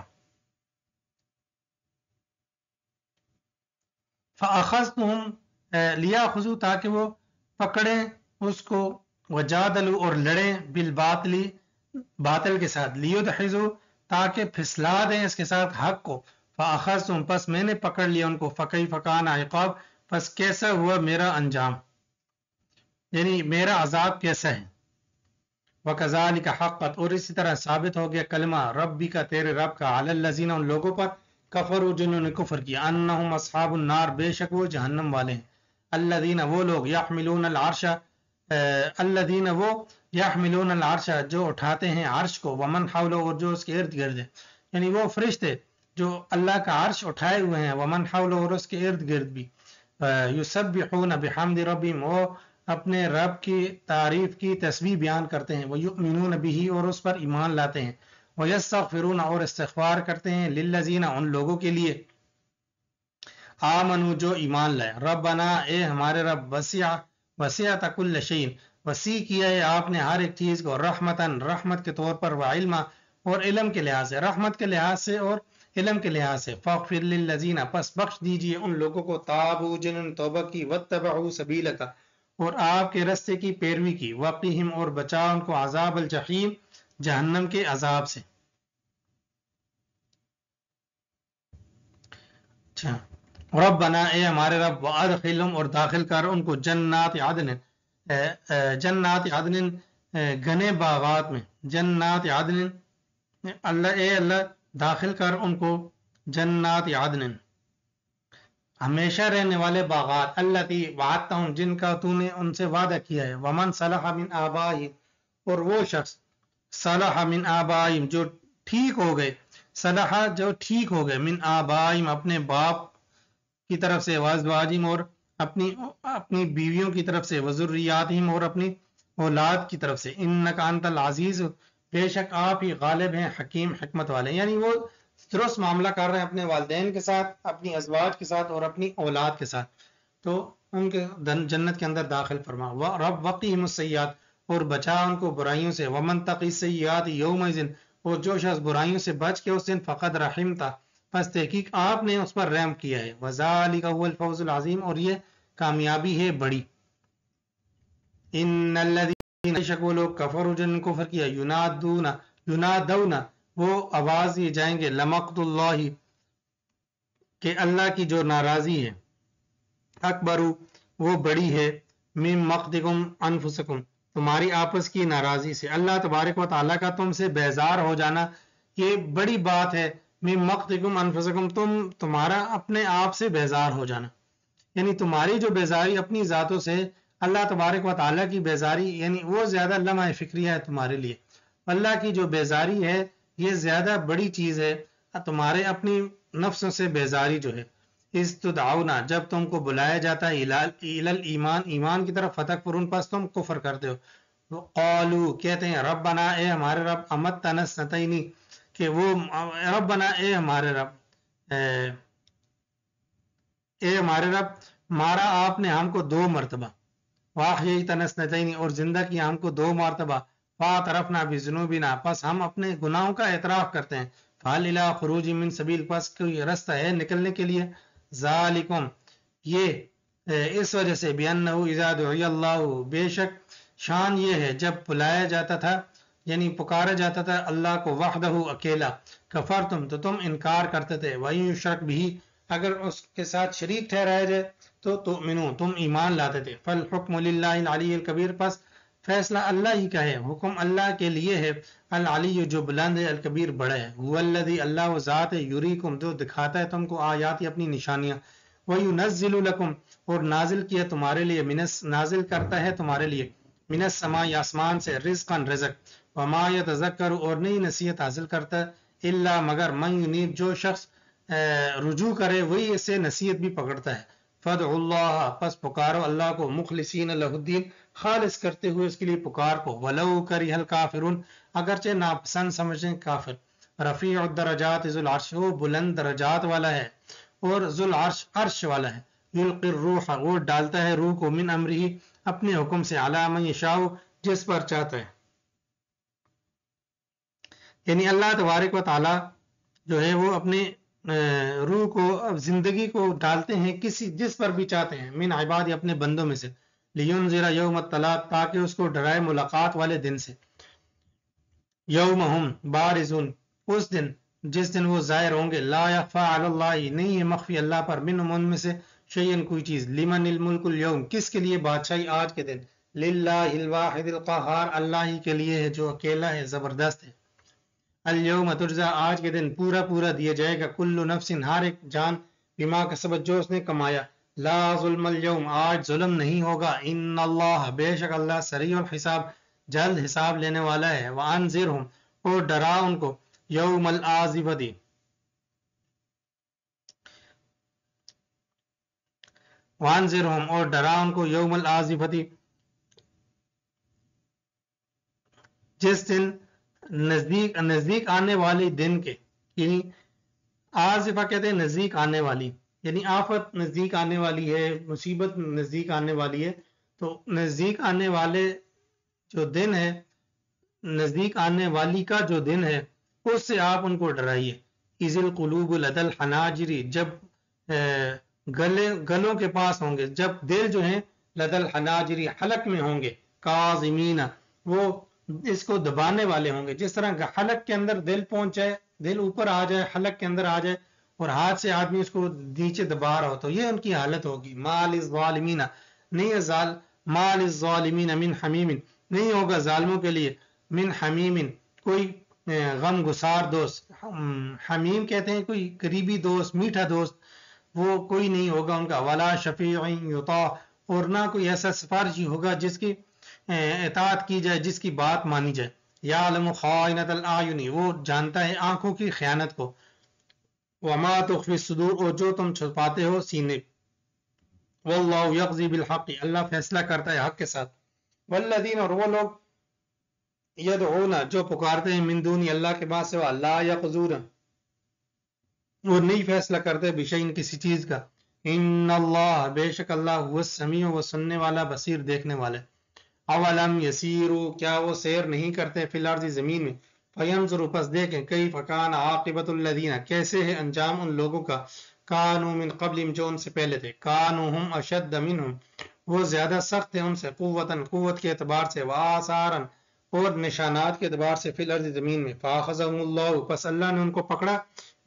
فَأَخَذْتُهُمْ لِيَأْخُذُوا تاکہ وہ پکڑیں اس کو، وَجَادَلُوا اور لڑیں بالباطل باطل کے ساتھ، لِيُدْحِضُوا تاکہ پھسلا دیں اس کے ساتھ حق کو، فَأَخَذْتُهُمْ پس میں نے پکڑ لیا ان کو، فَكَيْفَ كَانَ عِقَابِ پس کیسا ہوا میرا انجام، یعنی میرا عذاب کیسا ہے۔ وَكَذَلِكَ حَقَّتْ اور اسی طرح ثابت ہو گیا کلمہ ربی کا تیرے رب کا، عَلَى الَّذِينَ ان لوگوں پر، کفروا جنہوں نے کفر کیا، انہم اصحاب النار بے شک وہ جہنم والے ہیں، الذین وہ لوگ یحملون العرش الذین وہ یحملون العرش جو اٹھاتے ہیں عرش کو، ومن حولہ اور جو اس کے ارد گرد ہے، یعنی وہ فرشتے جو اللہ کا عرش اٹھائے ہوئے ہیں، ومن حولہ اور اس کے ارد گرد بھی، یسبحون بحمد ربہم وہ اپنے رب کی تعریف کی تسبیح بیان کرتے ہیں، وَيُؤْمِنُونَ بِهِ اور اس پر ایمان لاتے ہیں، وَيَسْتَغْفِرُونَ اور استغفار کرتے ہیں، لِلَّذِينَ ان لوگوں کے لیے، آمنوا جو ایمان لائے، ربنا اے ہمارے رب، وسعت کل شیء وسیع کیا ہے آپ نے ہر ایک چیز کو، رحمتاً رحمت کے طور پر، وعلما اور علم کے لحاظ سے، رحمت کے لحاظ سے اور علم کے لحاظ سے، فاغفر للذین پس بخش دیجئے ان لوگوں کو، تابوا جنہوں نے توبہ کی، واتبعوا سبیلک اور آپ کے رستے کی پیروی کی، وقیہم اور بچا ان کو، عذاب الجحیم جہنم کے عذاب سے۔ اچھا، ربنا اے ہمارے رب، وادخلہم اور داخل کر ان کو، جنات عدن جنات عدن گھنے باغات میں، جنات عدن اللہ اے اللہ داخل کر ان کو جنات عدن ہمیشہ رہنے والے باغات، التی وعدتہم جن کا تو نے ان سے وعدہ کیا ہے، ومن صلح من آبائہم اور وہ شخص، صلح من آبائہم جو ٹھیک ہو گئے، صلح جو ٹھیک ہو گئے، من آبائہم اپنے باپ کی طرف سے، وازواجہم اور اپنی بیویوں کی طرف سے، وذریاتہم اور اپنی اولاد کی طرف سے، انک انت العزیز بے شک آپ ہی غالب ہیں، حکیم حکمت والے، یعنی وہ درست معاملہ کر رہے ہیں اپنے والدین کے ساتھ، اپنی ازواج کے ساتھ اور اپنی اولاد کے ساتھ، تو ان کے جنت کے اندر داخل فرما، رب وقیہم السیئات اور بچا ان کو برائیوں سے، ومن تقی السیئات یومئذ اور جو شخص برائیوں سے بچ کے اس دن، فقد رحمتا پس تحقیق آپ نے اس پر رحم کیا ہے، وذالک هو الفوز العظیم اور یہ کامیابی ہے بڑی۔ ان الذین شک وہ لوگ کفروا جن کفر کیا، ینادون وہ آواز دیے جائیں گے، لمقت اللہ کہ اللہ کی جو ناراضی ہے، اکبر وہ بڑی ہے، من مقتکم انفسکم تمہاری آپس کی ناراضی سے، اللہ تبارک و تعالیٰ کا تم سے بیزار ہو جانا یہ بڑی بات ہے، من مقتکم انفسکم تمہارا اپنے آپ سے بیزار ہو جانا، یعنی تمہاری جو بیزاری اپنی ذاتوں سے، اللہ تبارک و تعالیٰ کی بیزاری یعنی وہ زیادہ لمحہ فکریہ ہے تمہارے لیے، اللہ کی جو بیزاری ہے یہ زیادہ بڑی چیز ہے تمہارے اپنی نفسوں سے بیزاری جو ہے، استدعونا جب تم کو بلایا جاتا ہے، ایمان ایمان کی طرف، فتکفرون پس تم کفر کرتے ہو، قالو کہتے ہیں، ربنا اے ہمارے رب، امتنا اثنتین کہ وہ ربنا اے ہمارے رب اے ہمارے رب مارا آپ نے ہم کو 2 مرتبہ، واحییتنا اثنتین اور زندہ کیا ہم کو 2 مرتبہ، فاعترفنا بذنوبنا پس ہم اپنے گناہوں کا اعتراف کرتے ہیں، فہل الی خروج من سبیل پس کوئی رستہ ہے نکلنے کے لیے، ذالکم یہ اس وجہ سے، بانہ اذا دعی اللہ بے شک شان یہ ہے جب بلایا جاتا تھا یعنی پکارا جاتا تھا اللہ کو، وحدہ اکیلا، کفرتم تو تم انکار کرتے تھے، وَإِن یشرک بہ اگر اس کے ساتھ شریک ٹھہرایا جائے تو تؤمنون تم ایمان لاتے تھے، فالحکم للہ العلی الکبیر پس فیصلہ اللہ ہی کا ہے، حکم اللہ کے لیے ہے، العلی جو بلند ہے، الکبیر بڑا ہے، هو الذی اللہ وہ ذات ہے، یریکم جو دکھاتا ہے تم کو آیاتی اپنی نشانیاں، وینزل لکم اور نازل کیا تمہارے لیے، نازل کرتا ہے تمہارے لیے، من السماء آسمان سے، رزقا رزق، وما یتذکر اور نہیں نصیحت حاصل کرتا الا مگر، من ینیب جو شخص رجوع کرے وہی اسے نصیحت بھی پکڑتا ہے، فدعوا اللہ پس پکارو اللہ کو، مخلصین لہ الدین خالص کرتے ہوئے اس کے لیے پکار کو، ولو کرہ الکافرون اگرچہ ناپسند سمجھیں کافر، رفیع الدرجات ذو العرش وہ بلند درجات والا ہے اور ذو العرش عرش والا ہے، یلقی الروح وہ ڈالتا ہے روح کو، من امرہ اپنے حکم سے، علی من یشاء جس پر چاہتا ہے، یعنی اللہ تبارک و تعالی جو ہے وہ اپنے روح کو زندگی کو ڈالتے ہیں کسی جس پر بھی چاہتے ہیں، من عبادی اپنے بندوں میں سے، لینذر یوم الطلاق تاکہ اس کو ڈرائے ملاقات والے دن سے، یوم ہم بارزون اس دن جس دن وہ ظاہر ہوں گے، لا یخفی علی اللہ نہیں ہے مخفی اللہ پر، منہم ان میں سے شیئن کوئی چیز، لمن الملک اليوم کس کے لیے بادشاہی آج کے دن، للہ الواحد القہار اللہ ہی کے لیے ہے جو اکیلا ہے زبردست ہے، الیوم تجزا آج کے دن پورا پورا دیا جائے گا کل نفس ہر ایک جان بما کسبت جو اس نے کمایا، لا ظلم اليوم آج ظلم نہیں ہوگا، ان اللہ بے شک اللہ سریع الحساب جلد حساب لینے والا ہے، وانذرہم اور ڈرا ان کو یوم الآزفتی وانذرہم اور ڈرا ان کو یوم الآزفتی جس دن نزدیک آنے والی دن کے، یعنی آزفہ کہتے ہیں نزدیک آنے والی، یعنی آفت نزدیک آنے والی ہے، مصیبت نزدیک آنے والی ہے، تو نزدیک آنے والے جو دن ہے، نزدیک آنے والی کا جو دن ہے اس سے آپ ان کو ڈرائیے، اذ القلوب لدى الحناجر جب گلوں کے پاس ہوں گے، جب دل جو ہیں لدى الحناجر حلق میں ہوں گے، کاظمین وہ اس کو دبانے والے ہوں گے، جس طرح حلق کے اندر دل پہنچ جائے، دل اوپر آ جائے، حلق کے اندر آ جائے اور ہاتھ سے آدمی اس کو نیچے دبا رہا ہو، تو یہ ان کی حالت ہوگی، مال الظالمین نہیں مال الظالمین من حمیم نہیں ہوگا ظالموں کے لیے من حمیم کوئی غم گسار دوست، حمیم کہتے ہیں کوئی قریبی دوست، میٹھا دوست، وہ کوئی نہیں ہوگا ان کا، ولا شفیع یطاع اور نہ کوئی ایسا سفارشی ہوگا جس کی اطاعت کی جائے، جس کی بات مانی جائے، یعلم خائنۃ الاعین وہ جانتا ہے آنکھوں کی خیانت کو، وما تخفی الصدور اور جو تم چھپاتے ہو سینے، واللہ یقضی بالحق اللہ فیصلہ کرتا ہے حق کے ساتھ، والذین اور وہ لوگ یدعون جو پکارتے ہیں من دون اللہ کے بعد سوا، لا یقضون اور نہیں فیصلہ کرتے بشیء کسی چیز کا، ان اللہ بے شک اللہ هو السمیع وہ سننے والا بصیر دیکھنے والا ہے، اولم یسیروا کیا وہ سیر نہیں کرتے فی الارض زمین میں، فینظروا پس دیکھیں کیف کان عاقبۃ الذین کیسے ہے انجام ان لوگوں کا، کانوا من قبلہم جو ان سے پہلے تھے، کانوا ہم اشد منہم وہ زیادہ سخت تھے ان سے، قوت کے اعتبار سے، وآثارا اور نشانات کے اعتبار سے، فی الارض زمین میں، فاخذہم اللہ پس اللہ نے ان کو پکڑا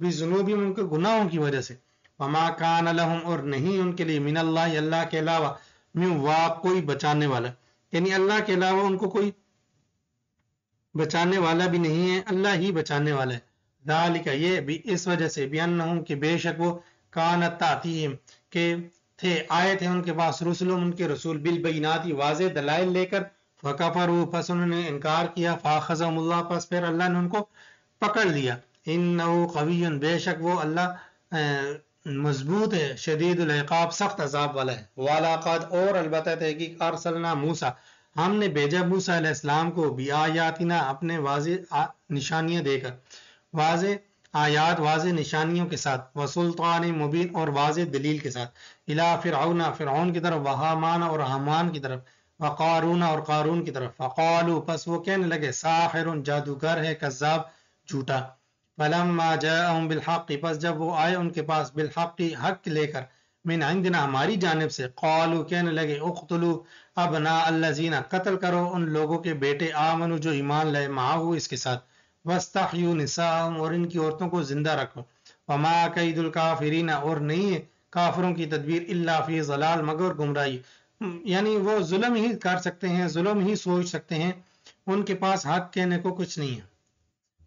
بذنوبہم ان کے گناہوں کی وجہ سے، وما کان لہم اور نہیں ان کے لیے من اللہ اللہ کے علاوہ من واق کوئی بچانے والا، یعنی اللہ کے علاوہ ان کو کوئی بچانے والا بھی نہیں ہے، اللہ ہی بچانے والا ہے، ذالک یہ بھی اس وجہ سے، بانہم کہ بے شک وہ کانت تاتیہم کہ تھے آئے تھے ان کے پاس رسلهم ان کے رسول بالبینات واضح دلائل لے کر، فکفروا پس انہوں نے انکار کیا، فاخذہم اللہ پس پھر اللہ نے ان کو پکڑ لیا، انہ قوی بے شک وہ اللہ مضبوط ہے، شدید العقاب سخت عذاب والا ہے، وَلَقَدْ اور البتہ تحقیق ارسلنا موسیٰ ہم نے بھیجا موسیٰ علیہ السلام کو بآیاتنا اپنے واضح نشانیاں دے کر، واضح آیات واضح نشانیوں کے ساتھ، وسلطان مبین اور واضح دلیل کے ساتھ، الی فرعون کی طرف، وہامان اور حامان کی طرف، وقارون اور قارون کی طرف، فقالوا پس وہ کہنے لگے ساحر جادوگر ہے، کذاب جھوٹا، فلما جاءهم بالحق پس جب وہ آئے ان کے پاس بالحق حق لے کر، من عندنا ہماری جانب سے، قالوا کہنے لگے اقتلوا ابناء الذین قتل کرو ان لوگوں کے بیٹے آمنوا جو ایمان لائے معه اس کے ساتھ، واستحیوا نساءهم اور ان کی عورتوں کو زندہ رکھو، وما کید الکافرین اور نہیں ہے کافروں کی تدبیر الا فی ضلال مگر گمراہی، یعنی وہ ظلم ہی کر سکتے ہیں، ظلم ہی سوچ سکتے ہیں، ان کے پاس حق کہنے کو کچھ نہیں ہے،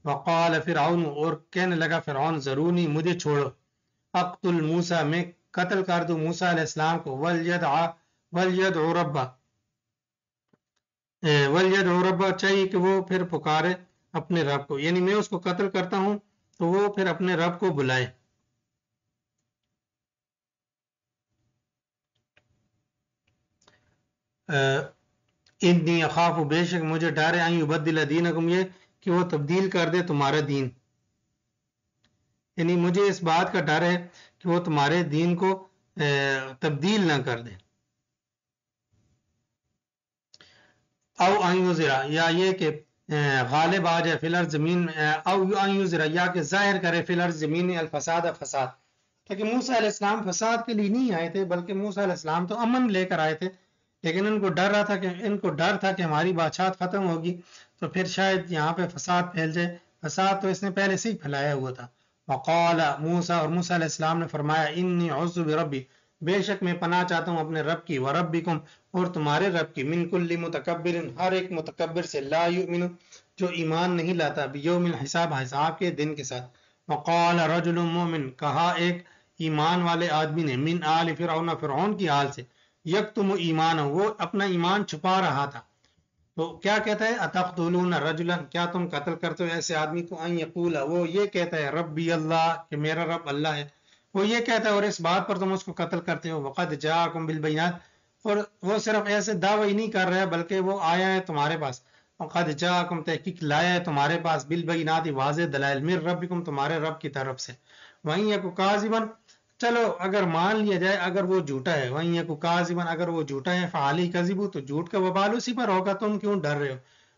وقال فرعون اور کہنے لگا فرعون ضرونی مجھے چھوڑو، اقتل موسیٰ میں قتل کر دوں موسیٰ علیہ السلام کو، ولیدع ربہ چاہیے کہ وہ پھر پکارے اپنے رب کو، یعنی میں اس کو قتل کرتا ہوں تو وہ پھر اپنے رب کو بلائے، انی اخاف بے شک مجھے ڈر ہے ان یبدل دینکم یہ کہ وہ تبدیل کر دے تمہارا دین، یعنی مجھے اس بات کا ڈر ہے کہ وہ تمہارے دین کو تبدیل نہ کر دے، او ان یظہر یا یہ کہ غالب آ جائے فی الارض زمین میں، او ان یظہر یا کہ ظاہر کرے فی الارض زمین میں الفساد فساد. لیکن موسیٰ علیہ السلام فساد کے لیے نہیں آئے تھے، بلکہ موسیٰ علیہ السلام تو امن لے کر آئے تھے، لیکن ان کو ڈر تھا کہ ہماری بادشاہت ختم ہوگی تو پھر شاید یہاں پہ فساد پھیل جائے. فساد تو اس نے پہلے سے ہی پھیلایا ہوا تھا. وقال موسیٰ، اور موسیٰ علیہ السلام نے فرمایا انی اعوذ بربی، بے شک میں پناہ چاہتا ہوں اپنے رب کی، وربکم، اور تمہارے رب کی، من کل متکبر، ہر ایک متکبر سے، لا یؤمن، جو ایمان نہیں لاتا، بیوم الحساب، حساب کے دن کے ساتھ. وقال رجل مومن، کہا ایک ایمان والے آدمی نے، من آل فرعون، فرعون کی آل سے، یکتم ایمان، وہ اپنا ایمان چھپا رہا تھا. تو کیا کہتا ہے، اتقتلون رجلا، کیا تم قتل کرتے ہو ایسے آدمی کو، ان یقول، وہ یہ کہتا ہے ربی اللہ، کہ میرا رب اللہ ہے، وہ یہ کہتا ہے اور اس بات پر تم اس کو قتل کرتے ہو. وقد جاءکم بالبینات، اور وہ صرف ایسے دعوی ہی نہیں کر رہا ہے بلکہ وہ آیا ہے تمہارے پاس. وقد جاءکم، تحقیق لایا ہے تمہارے پاس، بالبینات، واضح دلائل، من ربکم، تمہارے رب کی طرف سے. وہیں یکو کاذبا، چلو اگر مان لیا جائے اگر وہ جھوٹا ہے، وہیں یکو کاذبا، اگر وہ جھوٹا ہے، فعلی کذبو، تو جھوٹ کا وبال اسی پر ہوگا، تم کیوں ڈر رہے ہو.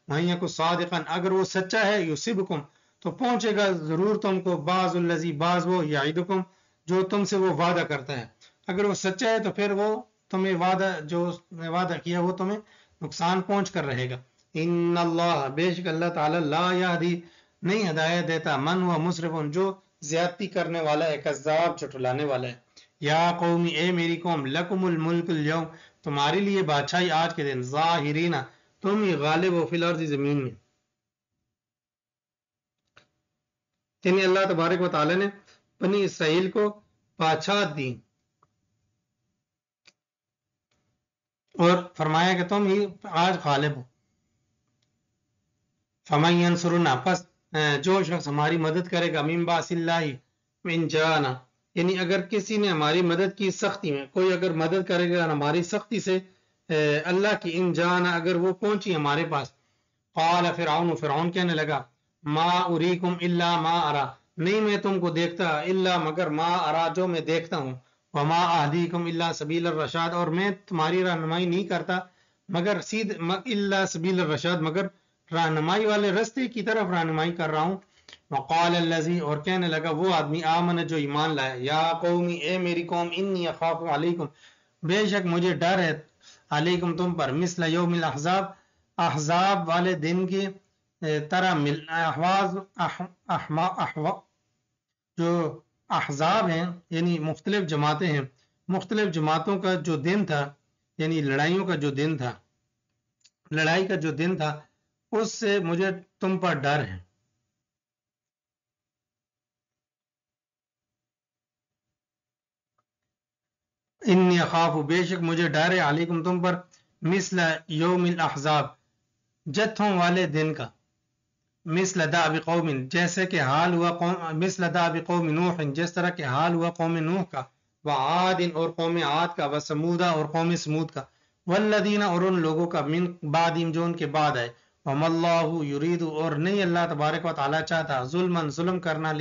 وہیں یکو صادقا، اگر وہ سچا ہے، یصبکم، تو پہنچے گا ضرور تم کو، بعض الذی، بعض وہ، یعدکم، جو تم سے وہ وعدہ کرتا ہے. اگر وہ سچا ہے تو پھر وہ تمہیں وعدہ کیا وہ تمہیں نقصان پہنچ کر رہے گا. ان اللہ، بے شک اللہ تعالی، لا یہدی، نہیں ہدایت دیتا، من ہوا مسرف، جو زیادتی کرنے والا ہے، کذاب، جھٹلانے والا ہے. یا قومی، اے میری قوم، لکم الملک اليوم، تمہارے لیے بادشاہی آج کے دن، ظاہرین، تم ہی غالب ہو، فی الارض، زمین میں. یعنی اللہ تبارک و تعالی نے بنی اسرائیل کو بادشاہت دی اور فرمایا کہ تم ہی آج غالب ہو. فمن ینصرنا، پس جو شخص ہماری مدد کرے گا، من باس اللہ، من جانا، یعنی اگر کسی نے ہماری مدد کی سختی میں، کوئی اگر مدد کرے گا ہماری سختی سے، اللہ کی، ان جانا، اگر وہ پہنچی ہمارے پاس. قال فرعون، فرعون کہنے لگا، ما اریکم الا ما ارا، نہیں میں تم کو دیکھتا الا مگر ما ارا، جو میں دیکھتا ہوں. وما اہدیکم الا سبیل الرشاد، اور میں تمہاری رہنمائی نہیں کرتا مگر الا سبیل الرشاد، مگر رہنمائی والے رستے کی طرف رہنمائی کر رہا ہوں. وقال الذی، اور کہنے لگا وہ آدمی، آمن، جو ایمان لایا، یا قومی، اے میری قوم، انی اخاف علیکم، بے شک مجھے ڈر ہے علیکم، تم پر، مثل یوم الاحزاب، احزاب والے دن کی طرح، جو احزاب ہیں یعنی مختلف جماعتیں ہیں، مختلف جماعتوں کا جو دن تھا، یعنی لڑائیوں کا جو دن تھا، لڑائی کا جو دن تھا، اس سے مجھے تم پر ڈر ہے. انی اخاف، بے شک مجھے ڈر ہے، علیکم، تم پر، مثل یوم الاحزاب، جتھوں والے دن کا، مثل دأب قوم، جیسے کہ حال ہوا قوم، مثل دأب قوم نوح، جس طرح کہ حال ہوا قوم نوح کا، وعاد، اور قوم عاد کا، وثمودہ، اور قوم سمود کا، والذین، اور ان لوگوں کا، من بعدہم، جو ان کے بعد آئے. وما اللہ یرید، اور نہیں اللہ تبارک و تعالی چاہتا، ظلم کرنا،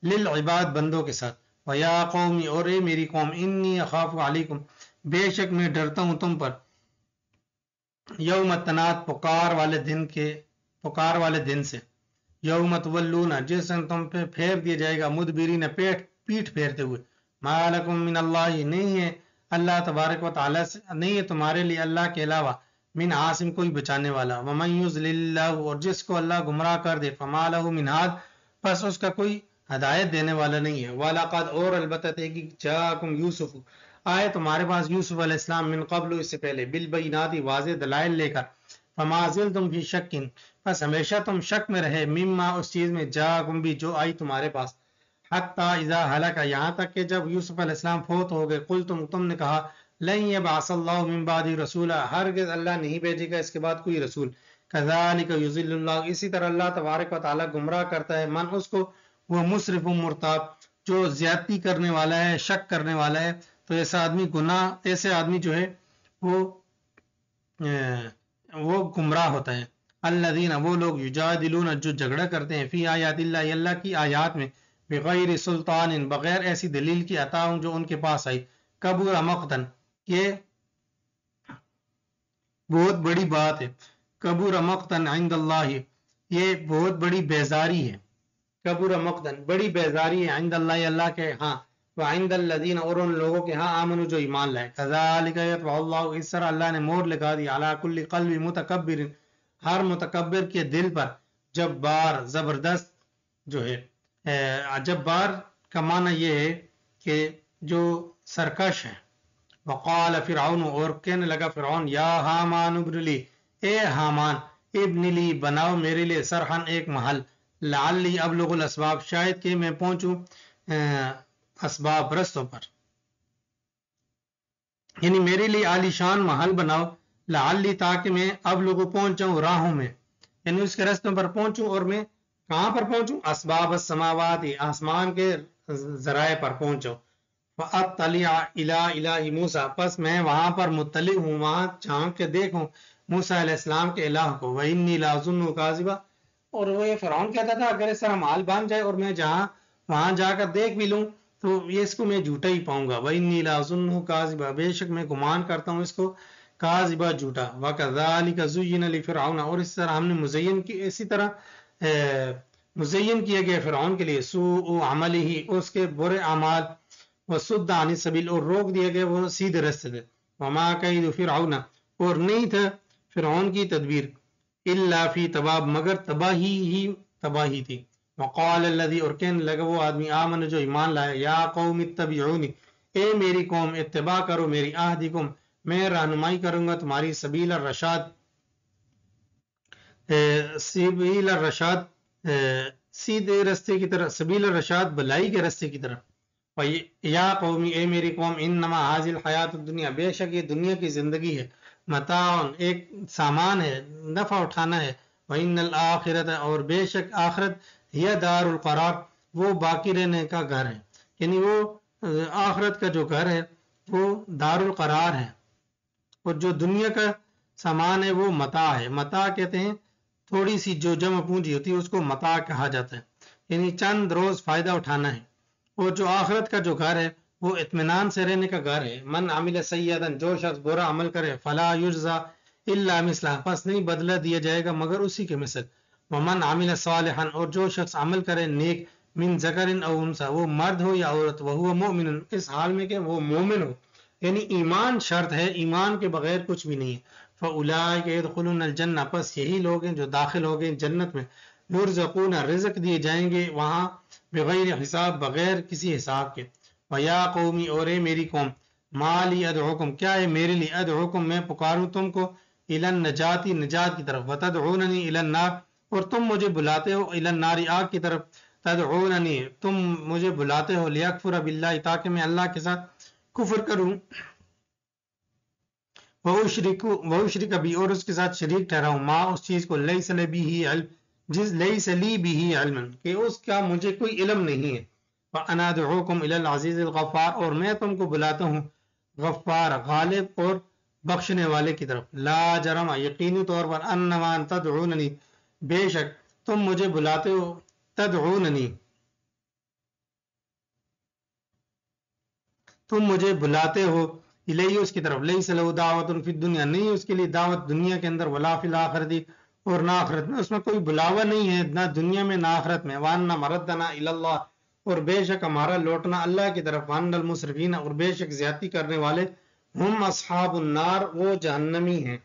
للعباد، بندوں کے ساتھ. ویا قومی، اور اے میری قوم، انی اخاف علیکم، بے شک میں ڈرتا ہوں تم پر، یوم التناد، پکار والے دن سے، یوم تولون، جس دن تم پہ پھیر دیا جائے گا، مدبرین، پیٹ پھیرتے ہوئے. ما لکم من اللہ، نہیں ہے اللہ تبارک و تعالی سے، نہیں ہے تمہارے لیے اللہ کے علاوہ، من عاصم، کوئی بچانے والا. ومن یضلل اللہ، اور جس کو اللہ گمراہ کر دے، فما لہ من ہاد، پس اس کا کوئی ہدایت دینے والا نہیں ہے. وَلَقَدْ، اور البتہ تحقیق، جاءکم یوسف، آئے تمہارے پاس یوسف علیہ السلام، من قبل، اس سے پہلے، بالبینات، واضح دلائل لے کر. فما زلتم فی شک، بس ہمیشہ تم شک میں رہے، مما، اس چیز میں، جاءکم بھی، جو آئی تمہارے پاس. حتی اذا ہلک، یہاں تک کہ جب یوسف علیہ السلام فوت ہو گئے، قلتم، تم نے کہا، لن یبعث اللہ من بعد رسولا، ہرگز اللہ نہیں بھیجے گا اس کے بعد کوئی رسول. کذالک یضل اللہ، اسی طرح اللہ تبارک و تعالی گمراہ کرتا ہے، من، اس کو، وہ مسرف مرتاب، جو زیادتی کرنے والا ہے، شک کرنے والا ہے. تو ایسے آدمی جو ہے وہ گمراہ ہوتا ہے. الذین، وہ لوگ، یجادلون، جو جھگڑا کرتے ہیں، فی آیات اللہ، اللہ کی آیات میں، بغیر سلطان، بغیر ایسی دلیل کی عطا ہوں جو ان کے پاس آئی. کبر مقتن، یہ بہت بڑی بات ہے. کبر مقتن عند اللہ، یہ بہت بڑی بیزاری ہے، کبر مقتن بڑی بیزاری ہے، عند اللہ اللہ کے ہاں، وعند الذین اور ان لوگوں کے ہاں آمنوا جو ایمان لائے، کذالک یطبع اللہ، اس طرح اللہ نے مہر لگا دی، علی کل قلب متکبر، ہر متکبر کے دل پر، جبار زبردست جو ہے، جبار کا معنی یہ ہے کہ جو سرکش ہے۔ وقال فرعون، اور کہنے لگا فرعون، یا حامان ابن لی، اے حامان ابن لی بناؤ میرے لیے، سرحن ایک محل، لعلی ابلغ الاسباب، شاید کہ میں پہنچوں اسباب رستوں پر، یعنی میرے لیے عالی شان محل بناؤ، لعلی تاکہ میں ابلغ پہنچوں راہوں میں، یعنی اس کے رستوں پر پہنچوں، اور میں کہاں پر پہنچوں؟ اسباب السماوات، آسمان کے ذرائع پر پہنچو، فاطلع الی الہ موسیٰ، پس میں وہاں پر مطلع ہوں، وہاں جھانک کے دیکھوں موسیٰ علیہ السلام کے الہ کو، وانی لاظنہ کاذبا، اور وہ یہ فرعون کہتا تھا اگر اس طرح مال بن جائے اور میں جہاں وہاں جا کر دیکھ بھی لوں تو یہ اس کو میں جھوٹا ہی پاؤں گا، وانی لاظنہ کاذبا، بے شک میں گمان کرتا ہوں اس کو کاذبا جھوٹا، وکذالک زین لفرعون، اور اس طرح ہم نے مزین کی، اسی طرح مزین کیا گیا فرعون کے لیے، سوء عملہ، اس کے برے اعمال، وصد عن السبیل، اور روک دیا گیا وہ سیدھے رستے سے، وما کید فرعون، اور نہیں تھا فرعون کی تدبیر، الا فی تباب، مگر تباہی تھی، وقال الذی، اور کہنے لگا وہ آدمی، آمن جو ایمان لائے، یا قوم اتبعونی، اے میری قوم اتباع کرو میری، اہدکم، میں رہنمائی کروں گا تمہاری، سبیل الرشاد، سبیل الرشاد سیدھے رستے کی طرف، سبیل الرشاد بلائی کے رستے کی طرف، یا قومی، اے میری قوم، انما حاضی الحیات الدنیا، بے شک یہ دنیا کی زندگی ہے، متاع، ایک سامان ہے، نفع اٹھانا ہے، وَإِنَّ الْآخِرَةَ، اور بے شک آخرت، ہی دار القرار، وہ باقی رہنے کا گھر ہے، یعنی وہ آخرت کا جو گھر ہے وہ دار القرار ہے، اور جو دنیا کا سامان ہے وہ متاع ہے، متاع کہتے ہیں تھوڑی سی جو جمع پونجی ہوتی ہے اس کو متاع کہا جاتا ہے، یعنی چند روز فائدہ اٹھانا ہے، اور جو آخرت کا جو گھر ہے وہ اطمینان سے رہنے کا گھر ہے، من عمل سیئا، جو شخص برا عمل کرے، فلا یجزا الا مثلہ، پس نہیں بدلہ دیا جائے گا مگر اسی کے مثل، ومن عمل صالحا، اور جو شخص عمل کرے نیک، من ذکر او انثی، وہ مرد ہو یا عورت، وہو مؤمن، اس حال میں کہ وہ مومن ہو، یعنی ایمان شرط ہے، ایمان کے بغیر کچھ بھی نہیں ہے، فاولئک يدخلون الجنہ، پس یہی لوگ ہیں جو داخل ہو گئے جنت میں، یرزقون، رزق دیے جائیں گے وہاں، بغیر حساب، بغیر کسی حساب کے، ویا قومی، اور اے میری قوم، ما لی ادعوکم، کیا ہے میرے لیے، ادعوکم، میں پکاروں تم کو، الی النجات، نجات کی طرف، وتدعوننی الی النار، اور تم مجھے بلاتے ہو، الی النار، آگ کی طرف، تدعوننی، تم مجھے بلاتے ہو، لیکفر باللہ، تاکہ میں اللہ کے ساتھ کفر کروں، وَأُشْرِكَ بِهِ، اور اس کے ساتھ شریک ٹھہراؤں، ما، اس چیز کو، لیس لی بِهِ علم، لیس لی بِهِ علم، کہ اس کا مجھے کوئی علم نہیں ہے، وَأَنَا أَدْعُوكُمْ إِلَى الْعَزِيزِ الْغَفَّارِ، اور میں تم کو بلاتا ہوں غفار، غالب اور بخشنے والے کی طرف، لا جرم، یقینی طور پر، انما تدعوننی، بے شک تم مجھے بلاتے ہو، تدعوننی، تم مجھے بلاتے ہو، الیہ، اس کی طرف، لیس لہ دعوت فی الدنیا، نہیں اس کے لیے دعوت دنیا کے اندر، ولا فی الآخرۃ، اور نہ آخرت میں، اس میں کوئی بلاوا نہیں ہے، نہ دنیا میں نہ آخرت میں، وان مردنا الی اللہ، اور بے شک ہمارا لوٹنا اللہ کی طرف، وان المسرفین، اور بے شک زیادتی کرنے والے، ہم اصحاب النار، وہ جہنمی ہیں،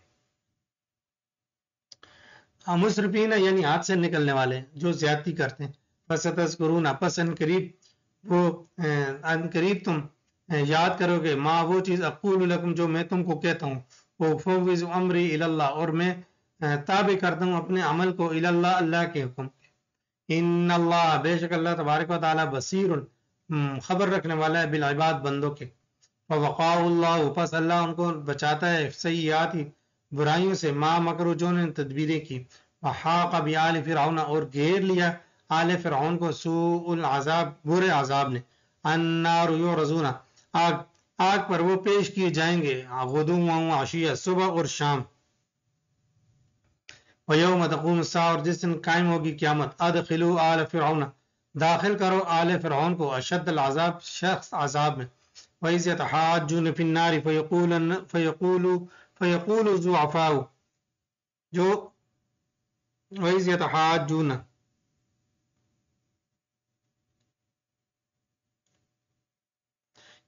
مسرفین یعنی ہاتھ سے نکلنے والے جو زیادتی کرتے ہیں، فستذکرون، پس ان قریب تم یاد کرو گے، ما، وہ چیز، اقول لکم، جو میں تم کو کہتا ہوں، وافوض امری الی اللہ، اور میں تابع کرتا ہوں اپنے عمل کو، الی اللہ، اللہ کے حکم، ان اللہ، بے شک اللہ تبارک و تعالی، بصیر، خبر رکھنے والا ہے، بالعباد، بندوں کے، فوقاه اللہ، پس اللہ ان کو بچاتا ہے، سیئات، برائیوں سے، ما مکروا، جو نے تدبیریں کی، وحاق بآل فرعون، اور گھیر لیا آل فرعون کو، سوء العذاب، برے عذاب نے، النار یعرضون، آگ پر وہ پیش کیے جائیں گے، غدوا وعشیا، صبح اور شام، ویوم تقوم الساعہ، اور جس دن قائم ہوگی قیامت، ادخلوا آل فرعون، داخل کرو آل فرعون کو، اشد العذاب، سخت عذاب میں، وَإِذْ يَتَحَاجُّونَ فِي النَّارِ فَيَقُولُ الضُّعَفَاءُ، جو وَإِذْ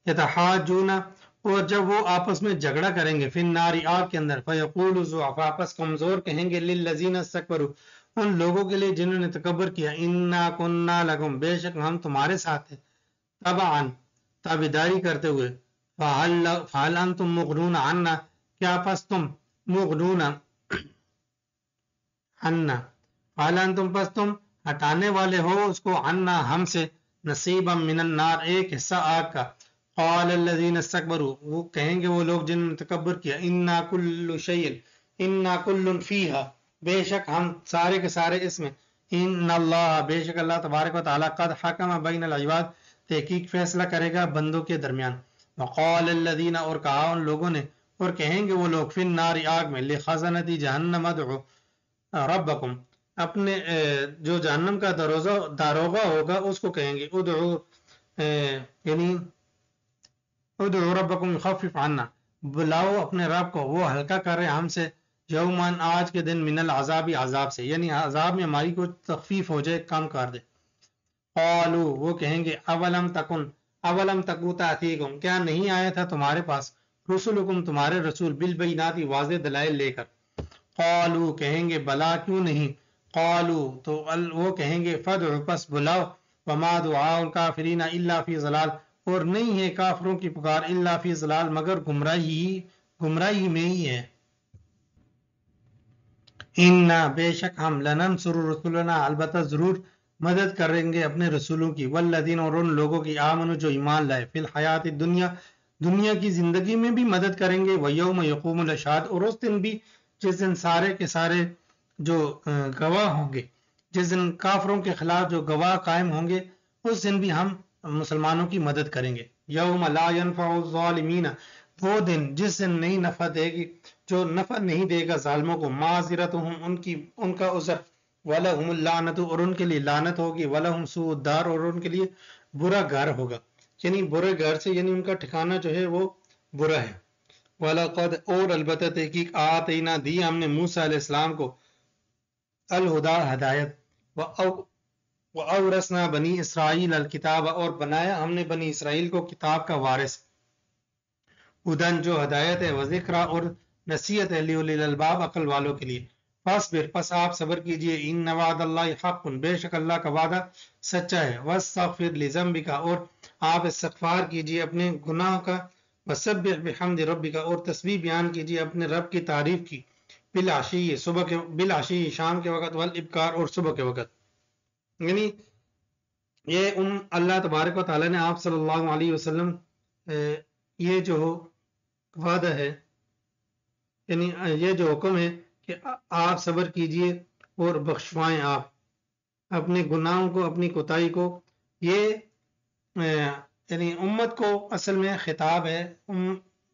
یتحاجون، اور جب وہ آپس میں جھگڑا کریں گے، فی النار، آگ کے اندر، فیقول الضعفاء، پس کمزور کہیں گے، للذین استکبروا، ان لوگوں کے لیے جنہوں نے تکبر کیا، انا کننا لکم، بے شک ہم تمہارے ساتھ ہیں، تبعا، تابعداری کرتے ہوئے، فہل انتم مغنون عنا، کیا پس تم مغنون عنا، فہل انتم پس تم ہٹانے والے ہو اس کو، عنا ہم سے، نصیبا من النار، ایک حصہ آگ کا، قال الذین استکبروا، وہ کہیں گے وہ لوگ جنہوں نے تکبر کیا، انا کل شیء، انا کل فیہا، بے شک ہم سارے کے سارے اس میں، ان اللہ، بے شک اللہ تبارک و تعالی، قد حکم بین العباد، تحقیق فیصلہ کرے گا بندوں کے درمیان، وقال الذین، اور کہا ان لوگوں نے، اور کہیں گے وہ لوگ، فی النار، آگ میں، لخزنۃ جہنم ادعو ربکم، اپنے جو جہنم کا داروغہ ہوگا اس کو کہیں گے، ادعو، یعنی ادعو ربکم یخفف عنا، بلاؤ اپنے رب کو، وہ ہلکا کرے ہم سے، یومن، آج کے دن، من العذاب، عذاب سے، یعنی عذاب میں ہماری کوئی تخفیف ہو جائے، کم کر دے، قالو، وہ کہیں گے، اولم تکو تأتیکم، کیا نہیں آیا تھا تمہارے پاس، رسولکم، تمہارے رسول، بالبینات، واضح دلائل لے کر، قالو، کہیں گے، بلا، کیوں نہیں، قالو، تو وہ کہیں گے، فدع، پس بلاؤ، وما دعاء الکافرین الا فی ضلال، اور نہیں ہے کافروں کی پکار، الا فی ضلال، مگر گمراہی میں ہی ہے، انا، بے شک ہم، لننصر رسولنا، البتہ ضرور مدد کریں گے اپنے رسولوں کی، والذین، اور ان لوگوں کی، آمنوا، جو ایمان لائے، فی الحیات الدنیا، دنیا کی زندگی میں بھی مدد کریں گے، ویوم یقوم الاشہاد، اور اس دن بھی جس دن سارے کے سارے جو گواہ ہوں گے، جس دن کافروں کے خلاف جو گواہ قائم ہوں گے، اس دن بھی ہم مسلمانوں کی مدد کریں گے، یوم لا ینفع الظالمین، وہ دن جس دن نہیں نفع دے گی، جو نفع نہیں دے گا ظالموں کو، معذرتہم، ان کا عذر، وَلَهُمُ اللعنت، اور ان کے لیے لعنت ہوگی، وَلَهُمْ سوء الدار، اور ان کے لیے برا گھر ہوگا، یعنی برے گھر سے، یعنی ان کا ٹھکانہ جو ہے وہ برا ہے، وَلَقَدْ، اور البتہ تحقیق، آتینا، دی ہم نے، موسیٰ علیہ السلام کو، الہدا، ہدایت، وَأَوْرَثْنَا بَنِي إِسْرَائِيلَ الْكِتَابَ، اور بنایا ہم نے بنی اسرائیل کو کتاب کا وارث، ہدن، جو ہدایت ہے، وذکرہ، اور نصیحت ہے، لِأُولِي الْأَلْبَابِ، عقل والوں کے لیے، فاصبر، پس آپ صبر کیجئے، ان وعد اللہ حق، بے شک اللہ کا وعدہ سچا ہے، واستغفر لذنبک، اور آپ استغفار کیجئے اپنے گناہ کا، وسبح بحمد ربک، اور تسبیح بیان کیجئے اپنے رب کی تعریف کی، بالعشی، صبح کے، بالعشی، شام کے وقت، والابکار، اور صبح کے وقت، یعنی یہ اللہ تبارک و تعالیٰ نے آپ صلی اللہ علیہ وسلم یہ جو وعدہ ہے، یعنی یہ جو حکم ہے کہ آپ صبر کیجئے اور بخشوائیں آپ اپنے گناہوں کو، اپنی کوتاہی کو، یہ یعنی امت کو اصل میں خطاب ہے،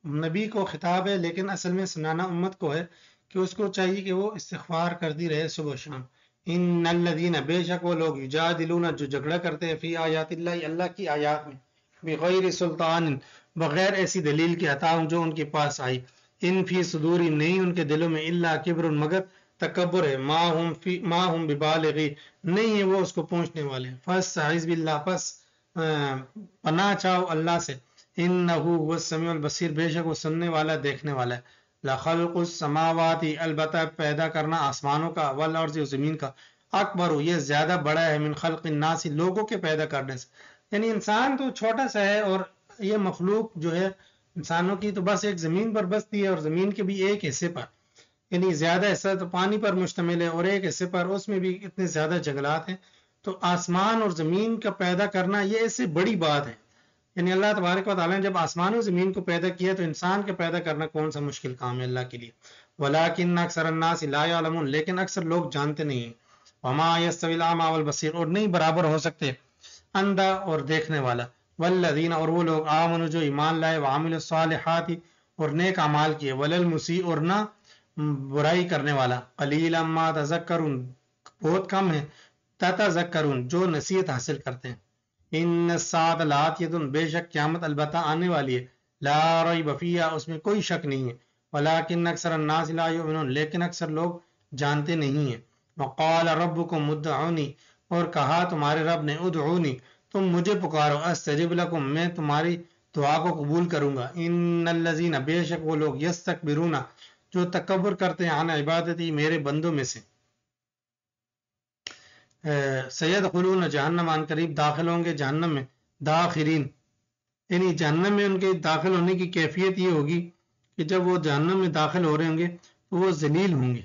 نبی کو خطاب ہے، لیکن اصل میں سنانا امت کو ہے، کہ اس کو چاہیے کہ وہ استغفار کرتی رہے صبح و شام، ان الذین، بے شک وہ لوگ، یجادلون، جو جھگڑا کرتے ہیں، فی آیات اللہ، اللہ کی آیات میں، بغیر سلطان، بغیر ایسی دلیل کے عطا جو ان کے پاس آئی، ان فی صدور، نہیں ان کے دلوں میں، الا کبر، مگر تکبر ہے، ما ہم ببالغی، نہیں ہے وہ اس کو پہنچنے والے، فاستعذ باللہ، پس پناہ چاہو اللہ سے، انہ هو السمیع البصیر، بے شک وہ سننے والا، دیکھنے والا ہے، لخلق السماوات، البتہ پیدا کرنا آسمانوں کا، والارض، زمین کا، اکبر، یہ زیادہ بڑا ہے، من خلق الناس، لوگوں کے پیدا کرنے سے، یعنی انسان تو چھوٹا سا ہے، اور یہ مخلوق جو ہے انسانوں کی تو بس ایک زمین پر بستی ہے، اور زمین کے بھی ایک حصے پر، یعنی زیادہ حصہ تو پانی پر مشتمل ہے، اور ایک حصے پر اس میں بھی اتنے زیادہ جنگلات ہیں، تو آسمان اور زمین کا پیدا کرنا یہ اس سے بڑی بات ہے، یعنی اللہ تبارک و تعالیٰ نے جب آسمان و زمین کو پیدا کیا تو انسان کا پیدا کرنا کون سا مشکل کام ہے اللہ کے لیے، ولیکن اکثر الناس لا یعلمون، لیکن اکثر لوگ جانتے نہیں ہیں، وما یستوی الاعمی والبصیر، اور نہیں برابر ہو سکتے اندھا اور دیکھنے والا، والذین، اور وہ لوگ، آمنوا، جو ایمان لائے، وعملوا الصالحات، اور نیک اعمال کیے، وللمسیء، اور نہ برائی کرنے والا، قلیلا ما تذکرون، بہت کم ہے، تتذکرون، جو نصیحت حاصل کرتے ہیں، ان الساعۃ لآتیۃ، بے شک قیامت البتہ آنے والی ہے، لا ریب فیہا، اس میں کوئی شک نہیں ہے، ولکن اکثر الناس لا یؤمنون، لیکن اکثر لوگ جانتے نہیں ہیں۔ وقال ربکم ادعونی، اور کہا تمہارے رب نے ادعونی، تم مجھے پکارو، استجب لکم، میں تمہاری دعا کو قبول کروں گا۔ ان الذین، بے شک وہ لوگ، یستکبرون، جو تکبر کرتے ہیں، عن عبادتی، میرے بندوں میں سے، سیدخلون جہنم، عن قریب داخل ہوں گے جہنم میں، داخرین، یعنی جہنم میں ان کے داخل ہونے کی کیفیت یہ ہوگی کہ جب وہ جہنم میں داخل ہو رہے ہوں گے تو وہ ذلیل ہوں گے،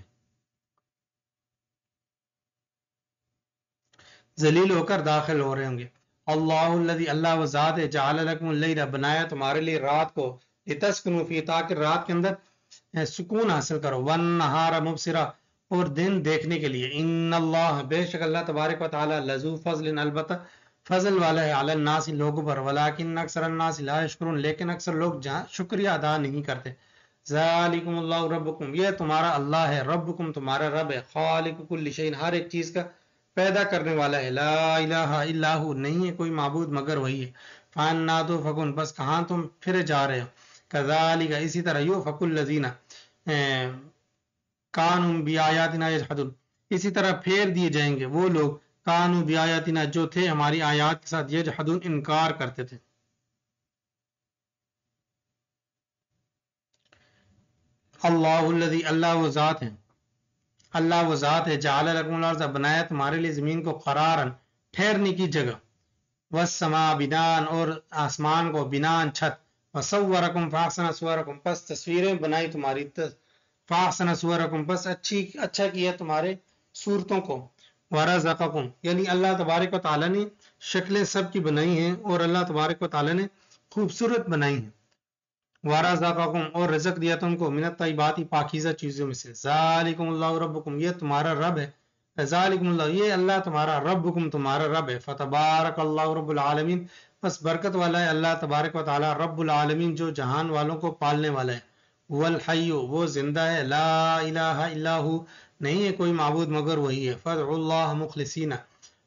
ذلیل ہو کر داخل ہو رہے ہوں گے۔ اللہ الذی، اللہ وہ ذات ہے، جعل لکم اللیل، بنایا تمہارے لیے رات کو، لتسکنوا فی، تاکہ رات کے اندر سکون حاصل کرو، والنہار مبصرا، اور دن دیکھنے کے لیے، ان اللہ، بے شک اللہ تبارک و تعالی، لذو فضل، البتہ فضل والا ہے، علی الناس، لوگوں پر، ولکن اکثر الناس لا یشکرون، لیکن اکثر لوگ شکریہ ادا نہیں کرتے۔ ذالکم اللہ ربکم، یہ تمہارا اللہ ہے، ربکم تمہارا رب ہے، خالق کل شیء، ہر ایک چیز کا پیدا کرنے والا ہے، لا الہ الا ہو، نہیں ہے کوئی معبود مگر وہی ہے، فانا تؤفکون، بس کہاں تم پھرے جا رہے ہو، کذالک، اسی طرح، یؤفک الذین کانوا بآیاتنا یجحدون، اسی طرح پھیر دیے جائیں گے وہ لوگ، کانوا بآیاتنا، جو تھے ہماری آیات کے ساتھ، یجحدون، انکار کرتے تھے۔ اللہ الذی، اللہ وہ ذات ہے، اللہ وہ ذات ہے، جعل لکم الارض، بنایا تمہارے لیے زمین کو، قرارن، ٹھہرنے کی جگہ، والسماء بنان، اور آسمان کو بنان، چھت، وصورکم فاحسن صورکم، پس تصویریں بنائی تمہاری، فاحسن صورکم، پس اچھا کیا تمہارے صورتوں کو، ورزقکم، یعنی اللہ تبارک و تعالیٰ نے شکلیں سب کی بنائی ہیں اور اللہ تبارک و تعالیٰ نے خوبصورت بنائی ہیں، ورزقکم، اور رزق دیا تم کو، من الطیبات، پاکیزہ چیزوں میں سے، ذالکم اللہ ربکم، یہ تمہارا رب ہے، ذالکم اللہ، یہ اللہ تمہارا، ربکم تمہارا رب ہے، فتبارک اللہ رب العالمین، بس برکت والا ہے اللہ تبارک و تعالی، رب العالمین، جو جہان والوں کو پالنے والا ہے، والحی، وہ زندہ ہے، لا الہ الا ہو، نہیں ہے کوئی معبود مگر وہی ہے، فادعوا اللہ مخلصین،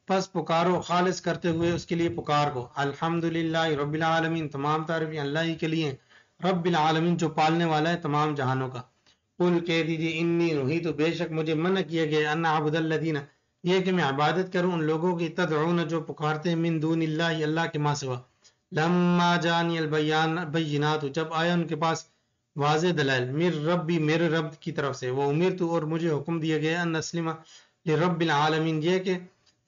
پس پکارو خالص کرتے ہوئے اس کے لیے پکار کو، الحمدللہ رب العالمین، تمام تعریفیں اللہ ہی کے لیے ہیں، رب العالمین، جو پالنے والا ہے تمام جہانوں کا۔ قل، کہہ دیجیے، انی نہیت، بے شک مجھے منع کیا گیا، ان اعبد الذین، یہ کہ میں عبادت کروں ان لوگوں کی، تدعون، جو پکارتے ہیں، من دون اللہ، اللہ کے ماں سوا، لما جانی البینات، جب آیا ان کے پاس واضح دلائل، من ربی، میرے رب کی طرف سے، وہ امرت، اور مجھے حکم دیا گیا، ان اسلم لرب العالمین، یہ کہ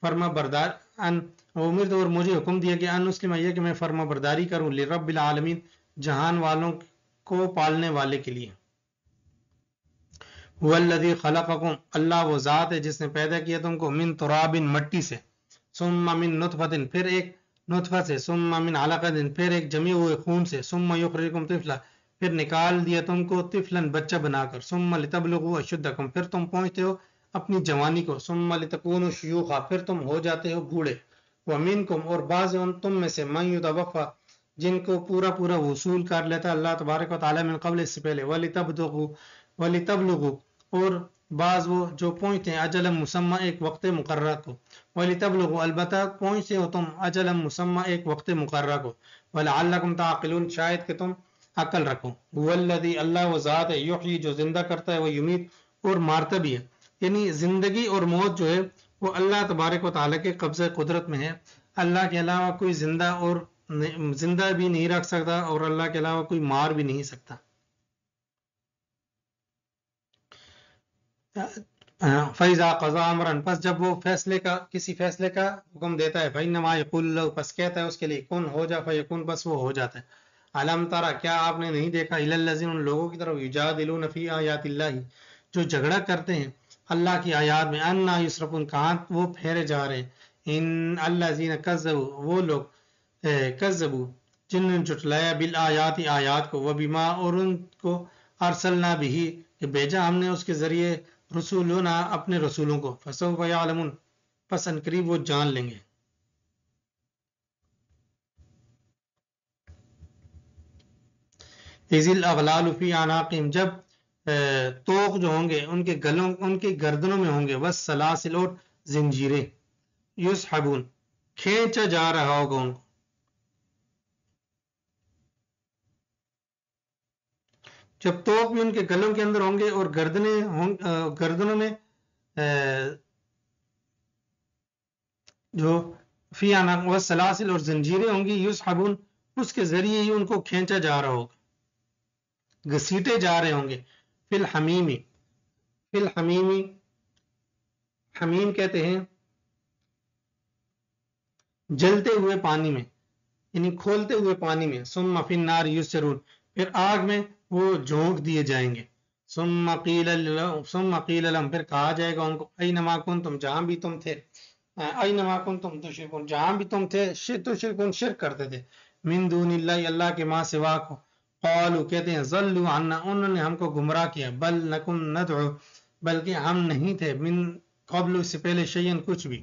فرما بردار، ان امرت، اور مجھے حکم دیا گیا، ان اسلم، یہ کہ میں فرما برداری کروں، لرب العالمین، جہان والوں کو پالنے والے کے لیے۔ والذی خلقکم، اللہ وہ ذات ہے جس نے پیدا کیا تم کو، من تراب، مٹی سے، ثم من نطفۃ، پھر ایک نطفہ سے، ثم من علقۃ، پھر ایک جمے ہوئے خون سے، ثم یخرجکم طفلا، پھر نکال دیا تم کو، طفلا، بچہ بنا کر، ثم لتبلغوا اشدکم، پھر تم پہنچتے ہو اپنی جوانی کو، ثم لتکونوا شیوخا، پھر تم ہو جاتے ہو بوڑھے، ومنکم، اور بعض ان تم میں سے، من یتوفی، جن کو پورا وصول کر لیتا اللہ تبارک و تعالی، من قبل، اس سے پہلے، ولتبلغوا، اور بعض وہ جو پہنچتے ہیں، اجل مسمى، ایک وقت مقررہ کو، ولتبلغوا، البتہ پہنچتے ہو تم، اجل مسمى، ایک وقت مقررہ کو، ولعلکم تعقلون، شاید کہ تم عقل رکھو، والذی، اللہ وہ ذات ہے، یحیی، جو زندہ کرتا ہے، وہ یمیت، اور مارتا بھی ہے، یعنی زندگی اور موت جو ہے وہ اللہ تبارک و تعالیٰ کے قبضہ قدرت میں ہے، اللہ کے علاوہ کوئی زندہ بھی نہیں رکھ سکتا، اور اللہ کے علاوہ کوئی مار بھی نہیں سکتا۔ فَإِذَا قَضَىٰ أَمْرًا، پس جب وہ کسی فیصلے کا حکم دیتا ہے، فَإِنَّمَا يَقُولُ لَهُ، پس کہتا ہے اس کے لیے، کن، ہو جا، فَيَكُونُ، بس وہ ہو جاتا ہے۔ أَلَمْ تَرَ، کیا آپ نے نہیں دیکھا، إِلَى الَّذِينَ، ان لوگوں کی طرف، يُجَادِلُونَ فِي آيَاتِ اللَّهِ، جو جھگڑا کرتے ہیں اللہ کی آیات میں، أَنَّىٰ يُصْرَفُونَ، کہاں وہ پھیرے جا رہے ہیں، إِنَّ الَّذِينَ كَذَّبُوا، وہ لوگ كذبوا، جنہوں نے جھٹلایا، بالآیات، آیات کو، وبما، اور ان کو، ارسلنا به، کہ بھیجا ہم نے اس کے ذریعے، رسولنا، اپنے رسولوں کو، فسوف یعلمون، پس ان قریب وہ جان لیں گے۔ اذ الاغلال فی اعناقہم، جب طوق جو ہوں گے ان کے گلوں، ان کی گردنوں میں ہوں گے، والسلاسل، اور زنجیریں، یسحبون، کھینچا جا رہا ہوگا ان کو، جب توق میں ان کے گلوں کے اندر ہوں گے اور گردنوں میں جو فی عناق والسلاسل اور زنجیریں ہوں گی، یسحبون اس کے ذریعے ہی ان کو کھینچا جا رہا ہوگا، گھسیٹے جا رہے ہوں گے، فی الحمیمی، فی الحمیمی، حمیم کہتے ہیں جلتے ہوئے پانی میں، یعنی کھولتے ہوئے پانی میں، ثم فی النار یسجرون، پھر آگ میں وہ جھونک دیے جائیں گے، ثم قیل لهم، پھر کہا جائے گا ان کو اینما کنتم، جہاں بھی تم تھے، اینما کنتم تشرکون، جہاں بھی تم تھے تشرکون، شرک کرتے تھے، من دون اللہ، اللہ کے ماں سوا کو، قالوا کہتے ہیں ضلوا عنا، انہوں نے ہم کو گمراہ کیا، بل نکن ندعو، بلکہ ہم نہیں تھے، من قبل، اس سے پہلے، شیئن کچھ بھی،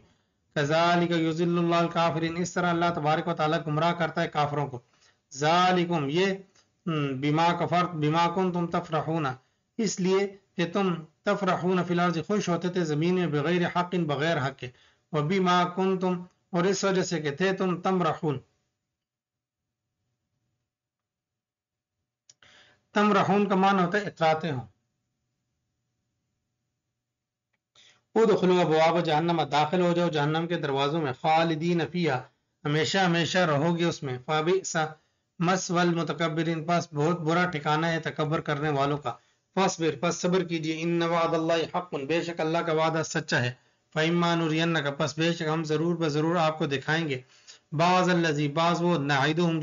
کذالک یضل اللہ الکافرین، اس طرح اللہ تبارک و تعالیٰ گمراہ کرتا ہے کافروں کو، ذالکم، یہ بما کنتم تفرحون، اس لیے کہ تم تفرحون فی الارض، خوش ہوتے تھے زمین میں، بغیر حق، بغیر حق کے، وبما کنتم، اور اس وجہ سے کہ تھے تم تمرحون، تمرحون کا معنی ہوتا ہے اتراتے ہوں، ادخلوا ابواب جہنم، داخل ہو جاؤ جہنم کے دروازوں میں، خالدین فیہا، ہمیشہ ہمیشہ رہو گے اس میں، فبئس مثوی المتکبرین، پس بہت برا ٹھکانہ ہے تکبر کرنے والوں کا، فاصبر، پس صبر کیجئے، ان وعد اللہ حق، بے شک اللہ کا وعدہ سچا ہے، فإما نرینک، پس بے شک ہم ضرور بضرور آپ کو دکھائیں گے، بعض الذی، بعض وہ، نعیدہم،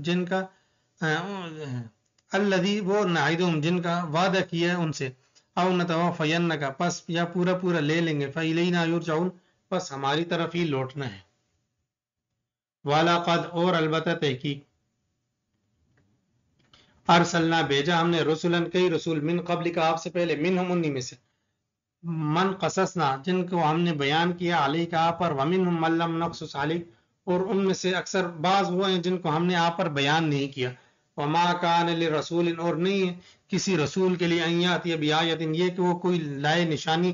جن کا الذی، وہ نعیدہم، جن کا وعدہ کیا ہے ان سے، او نتوفینک، پس یا پورا پورا لے لیں گے، فإلینا یرجعون، پس ہماری طرف ہی لوٹنا ہے، وَلَقَدْ، اور البتہ تحقیق، ارسلنا، بھیجا ہم نے، رسولن، کئی رسول، من قبل کا، آپ سے پہلے، منہم، انہی میں سے، من قصصنا، جن کو ہم نے بیان کیا، علیہ کا آپ پر، ومنہم من لم نقصص علیہ، اور ان میں سے اکثر بعض وہ ہیں جن کو ہم نے آپ پر بیان نہیں کیا، وما کان لرسول، اور نہیں ہے کسی رسول کے لیے، ان یاتی بآیت، یہ کہ وہ کوئی لائے نشانی،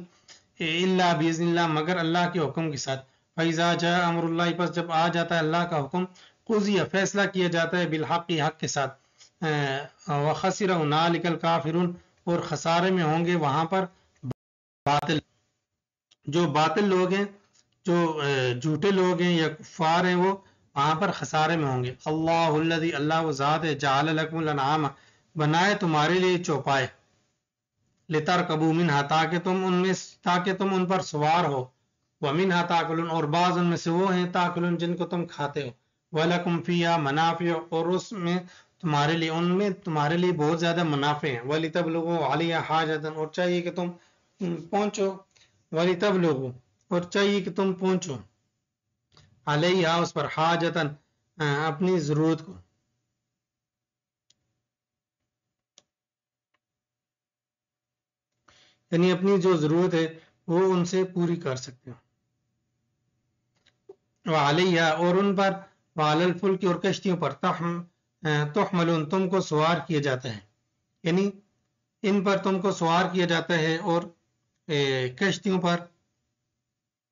الا باذن اللہ، مگر اللہ کے حکم کے ساتھ، فاذا جاء امر اللہ، پس جب آ جاتا ہے اللہ کا حکم، قضی، فیصلہ کیا جاتا ہے، بالحق، حق کے ساتھ، وخسر هنالک الکافرون، اور خسارے میں ہوں گے وہاں پر باطل، جو باطل لوگ ہیں، جو جھوٹے لوگ ہیں یا کفار ہیں، وہ وہاں پر خسارے میں ہوں گے، اللہ الذی، اللہ وہ ذات ہے، جعل لکم الانعام، بنائے تمہارے لیے چوپائے، لترکبوا منہا، تاکہ تم ان پر سوار ہو، ومنہا تاکلون، اور بعض ان میں سے وہ ہیں، تاکلون، جن کو تم کھاتے ہو، ولکم فیہا منافع، اور اس میں تمہارے لیے، ان میں تمہارے لیے بہت زیادہ منافع ہیں، ولتبلغوا علیہا حاجۃ، اور چاہیے کہ تم پہنچو، ولتبلغوا، اور چاہیے کہ تم پہنچو، علیہا، اس پر، حاجتن، اپنی ضرورت کو، یعنی اپنی جو ضرورت ہے وہ ان سے پوری کر سکتے ہو، وعلیہا، اور ان پر، وعلی الفلک، اور کشتیوں پر، تحملون، تم کو سوار کیا جاتا ہے، یعنی ان پر تم کو سوار کیا جاتا ہے، اور کشتیوں پر،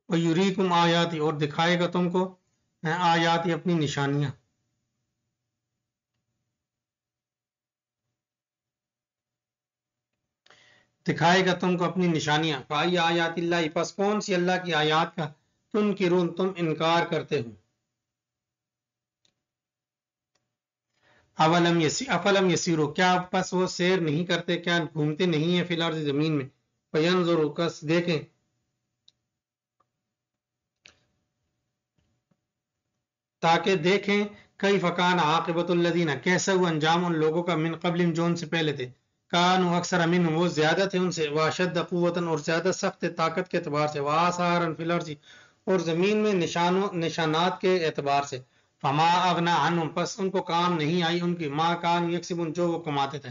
ویریکم آیاتی، اور دکھائے گا تم کو آیاتی، اپنی نشانیاں، دکھائے گا تم کو اپنی نشانیاں، فائی آیات اللہ، پس کون سی اللہ کی آیات کا، تنکرون، تم انکار کرتے ہو، افلم یسیرو، کیا پس وہ سیر نہیں کرتے، کیا گھومتے نہیں ہیں، فی الارض، زمین میں، فینظروا، کس دیکھیں، تاکہ دیکھیں، کیف کان عاقبۃ الذین، کیسا ہوا انجام ان لوگوں کا، من قبل، جو ان سے پہلے تھے، کانوا اکثر منہم، وہ زیادہ تھے ان سے، واشد قوتاً، اور زیادہ سخت طاقت کے اعتبار سے، وآثارا فی الارض، اور زمین میں نشانات کے اعتبار سے، فما اغنا عنہم، پس ان کو کام نہیں آئی ان کی، ما کان یکسبون، جو وہ کماتے تھے،